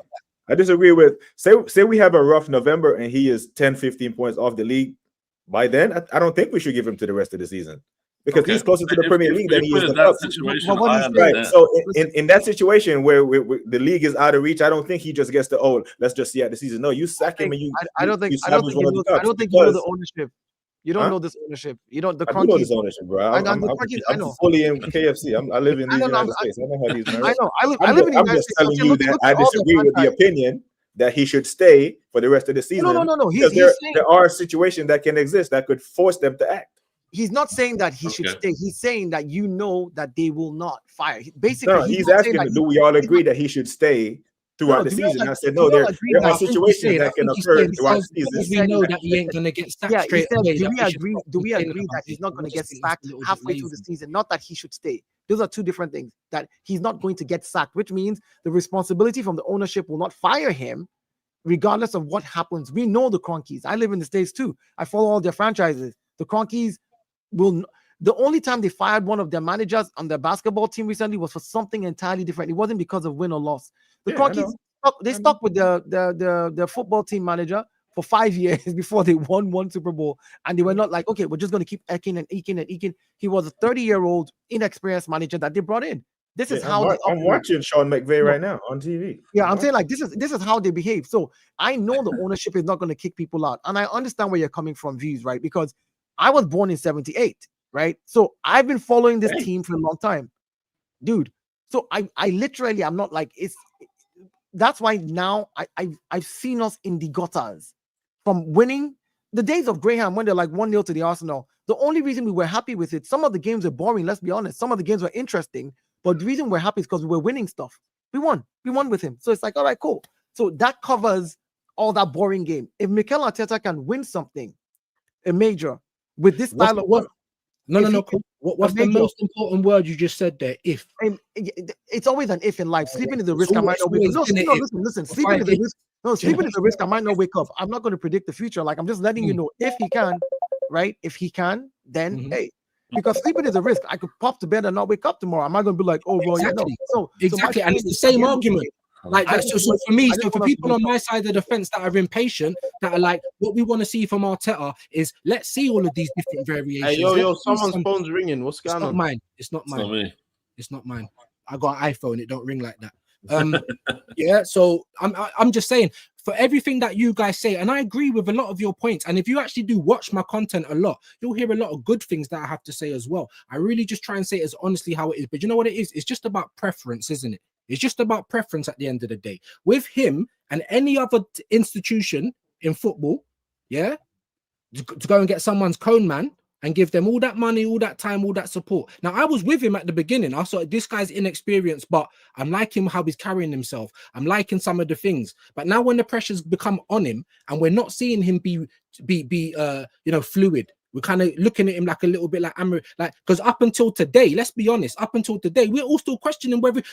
I disagree with, say we have a rough November and he is 10, 15 points off the league. By then, I don't think we should give him to the rest of the season. because he's closer to the Premier League than he is the that club. situation. Right. So in that situation where the league is out of reach, I don't think he just gets to let's just see out the season. No, you sack him and you. I don't think you know the ownership. You don't know this ownership. You don't. I do know this ownership, bro. I'm fully in KFC. I live in the United States. I know how these. I know. I live in the United States. I'm just telling you that I disagree with the opinion that he should stay for the rest of the season. No. There are situations that can exist that could force them to act. He's not saying that he should stay. He's saying that that they will not fire. Basically, no, he's asking, do we all agree that he should stay throughout the season? I said, no, there are situations that can occur throughout the season. We know that he ain't going to get sacked straight away. Do we agree that he's not going to get sacked halfway through the season? Not that he should stay. Those are two different things. That he's not going to get sacked, which means the responsibility from the ownership will not fire him, regardless of what happens. We know the Cronkies. I live in the States too. I follow all their franchises. The Cronkies will. The only time they fired one of their managers on their basketball team recently was for something entirely different. It wasn't because of win or loss. The Cronkies stuck with the football team manager for 5 years before they won one Super Bowl, and they were not like, okay, we're just going to keep eking and eking and eking. He was a 30-year-old inexperienced manager that they brought in. This is how I'm watching Sean McVay right now on TV. Yeah, I'm saying like this is how they behave. So I know the ownership is not going to kick people out, and I understand where you're coming from, views, right? Because I was born in '78. Right, so I've been following this team for a long time, dude. So I literally, I'm not like that's why now I've seen us in the gutters from winning the days of Graham when they're like 1-0 to the Arsenal. The only reason we were happy with it, some of the games were boring. Let's be honest. Some of the games were interesting, but the reason we're happy is because we were winning stuff. We won with him. So it's like, all right, cool. So that covers all that boring game. If Mikel Arteta can win something, a major with this style of work. No. What's the most important word you just said there? If. It's always an if in life. Sleeping is a risk. I might not wake up. Listen. Sleeping is a risk. No, sleeping is a risk. I might not wake up. I'm not going to predict the future. Like, I'm just letting you know if he can, right? If he can, then hey. Because sleeping is a risk. I could pop to bed and not wake up tomorrow. Am I going to be like, oh, well, exactly. Exactly. And it's the same argument. Like so for me, so for people on my side of the fence that are impatient, that are like, what we want to see from Arteta is let's see all of these different variations. Hey, yo, someone's phone's ringing. What's going on? It's not mine. It's not mine. I got an iPhone. It don't ring like that. Yeah. So I'm just saying, for everything that you guys say, and I agree with a lot of your points. And if you actually do watch my content a lot, you'll hear a lot of good things that I have to say as well. I really just try and say it as honestly how it is. But you know what it is? It's just about preference, isn't it? It's just about preference at the end of the day. With him and any other institution in football, yeah, to go and get someone's cone man and give them all that money, all that time, all that support. Now, I was with him at the beginning. I thought this guy's inexperienced, but I'm liking how he's carrying himself. I'm liking some of the things. But now when the pressure's become on him and we're not seeing him be fluid, we're kind of looking at him like a little bit like because up until today, let's be honest, we're all still questioning whether.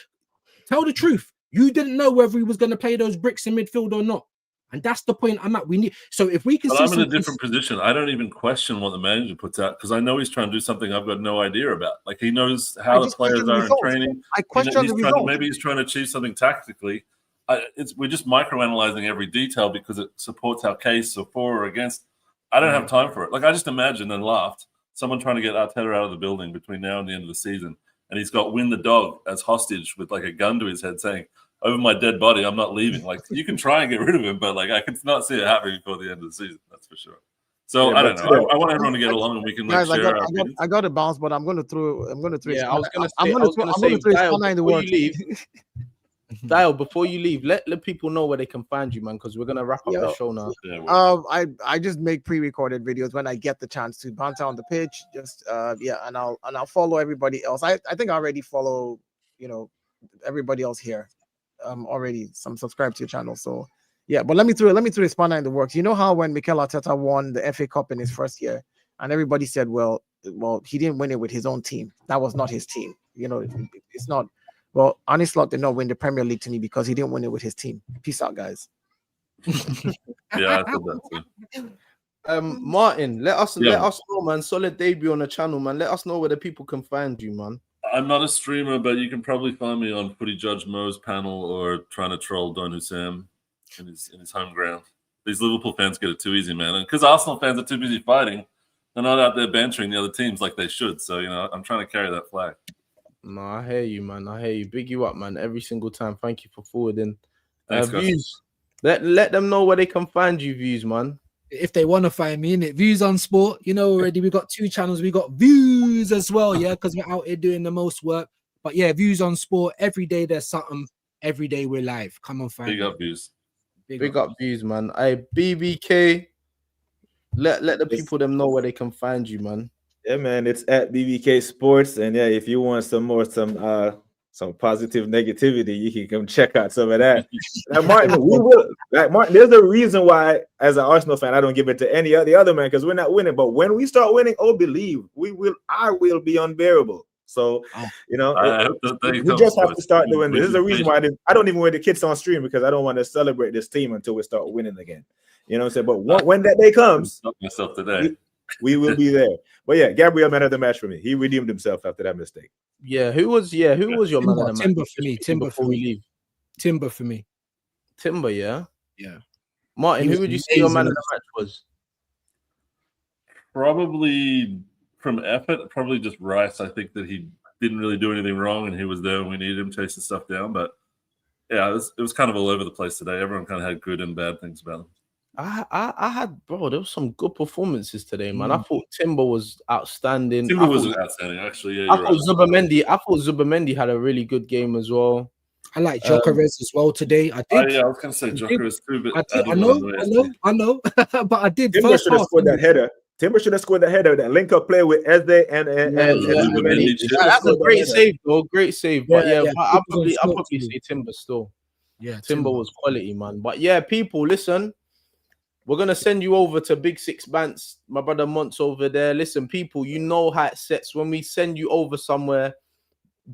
Tell the truth. You didn't know whether he was going to play those bricks in midfield or not. And that's the point I'm at. We need. So if we can I'm in a different position. I don't even question what the manager puts out because I know he's trying to do something I've got no idea about. Like he knows how the players are in training. I question the results. Maybe he's trying to achieve something tactically. We're just microanalyzing every detail because it supports our case or for or against. I don't have time for it. Like I just imagined and laughed someone trying to get Arteta out of the building between now and the end of the season. And he's got Win the dog as hostage with like a gun to his head saying, over my dead body, I'm not leaving. Like you can try and get rid of him, but like I could not see it happening before the end of the season. That's for sure. So I don't know. I want everyone to get along and we can like, share our opinions. I got to bounce, but I'm going to throw. Yeah, I was going to say, Dial, before you leave, let people know where they can find you, man, because we're gonna wrap up the show now. I just make pre-recorded videos when I get the chance to bounce on the pitch. Just and I'll follow everybody else. I think I already follow everybody else here. Already some subscribe to your channel. So yeah, but let me throw a spanner in the works. You know how when Mikel Arteta won the FA Cup in his first year, and everybody said, well, he didn't win it with his own team. That was not his team. It's not. Well, Arne Slot did not win the Premier League to me because he didn't win it with his team. Peace out, guys. Yeah, I thought that too. Martin, let us know, man. Solid debut on the channel, man. Let us know where the people can find you, man. I'm not a streamer, but you can probably find me on Footy Judge Mo's panel or trying to troll Don Hussam in his home ground. These Liverpool fans get it too easy, man. And because Arsenal fans are too busy fighting, They're not out there bantering the other teams like they should. So, you know, I'm trying to carry that flag. No, I hear you, man. I hear you. Big you up, man. Every single time. Thank you for forwarding. Thanks, Views. Let them know where they can find you, Views, man. If they want to find me in it, Views on Sport. You know already. We got 2 channels. We got Views as well, yeah, because we're out here doing the most work. But yeah, Views on Sport. Every day there's something. Every day we're live. Come on, find Big me. up, Views. Big up, Views, man. Hey, BBK. Let the people them know where they can find you, man. Yeah, man, it's at BBK Sports, and yeah, if you want some positive negativity, you can come check out some of that. Now, Martin, Martin, there's a reason why, as an Arsenal fan, I don't give it to any other man, because we're not winning. But when we start winning, believe I will be unbearable. So, you know, we just have to start doing this. This is the reason why I don't even wear the kits on stream, because I don't want to celebrate this team until we start winning again. You know what I'm saying? But when that day comes, myself today. We will be there. But yeah, Gabriel, man of the match for me. He redeemed himself after that mistake. Yeah, who was your man of the match? Timber for me. Timber for me. Timber for me. Timber, yeah. Yeah. Martin, who would you say your man of the match was? Probably from effort, probably just Rice. I think that he didn't really do anything wrong, and he was there when we needed him, chasing stuff down. But yeah, it was kind of all over the place today. Everyone kind of had good and bad things about him. I had, bro, there was some good performances today, man. I thought Timber was outstanding. Timber was outstanding, actually. Yeah, I thought Zubamendi had a really good game as well. I like Jokeres as well today. I did. I was going to say Jokeres too, but I know, but I did. Timber should have scored that header. Timber should have scored that header, that link-up play with Eze and Zubamendi. That's a great save, though. Great save. But I'll probably say Timber still. Yeah, Timber was quality, man. But yeah, people, listen. We're going to send you over to Big Six Bants, my brother Mont's over there. Listen, people, you know how it sets. When we send you over somewhere,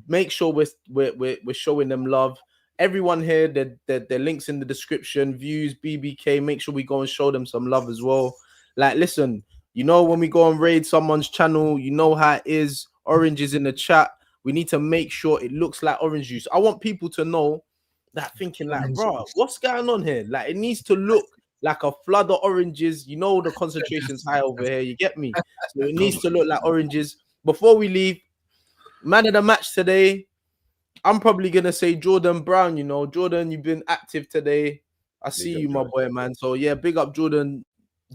make sure we're showing them love. Everyone here, their links in the description, Views, BBK, make sure we go and show them some love as well. Like, listen, you know, when we go and raid someone's channel, you know how it is. Orange is in the chat. We need to make sure it looks like orange juice. I want people to know that, thinking like, bro, what's going on here? Like, it needs to look like a flood of oranges. You know the concentration's high over here. You get me? So it needs to look like oranges. Before we leave, man of the match today, I'm probably gonna say Jordan Brown. You know, Jordan, you've been active today. I see you, my boy, man. So yeah, big up Jordan,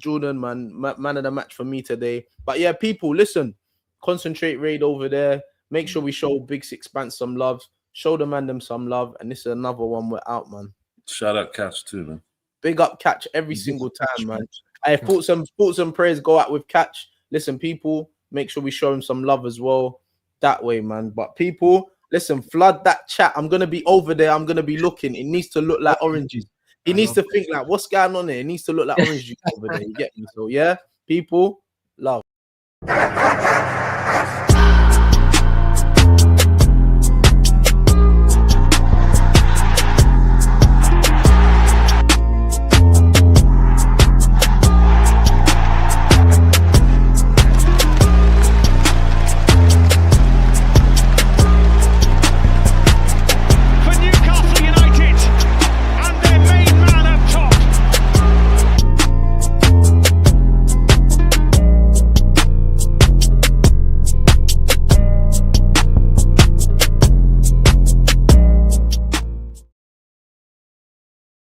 man of the match for me today. But yeah, people, listen, concentrate raid over there. Make sure we show Big Six Bants some love. Show the man them some love. And this is another one we're out, man. Shout out Catch too, man. Big up Catch every single time, man. I thought some prayers go out with Catch. Listen, people, make sure we show him some love as well that way, man. But people, listen, flood that chat. I'm gonna be over there. I'm gonna be looking. It needs to look like oranges. He needs to think like, what's going on here? It needs to look like orange juice over there. You get me? So yeah, people, love.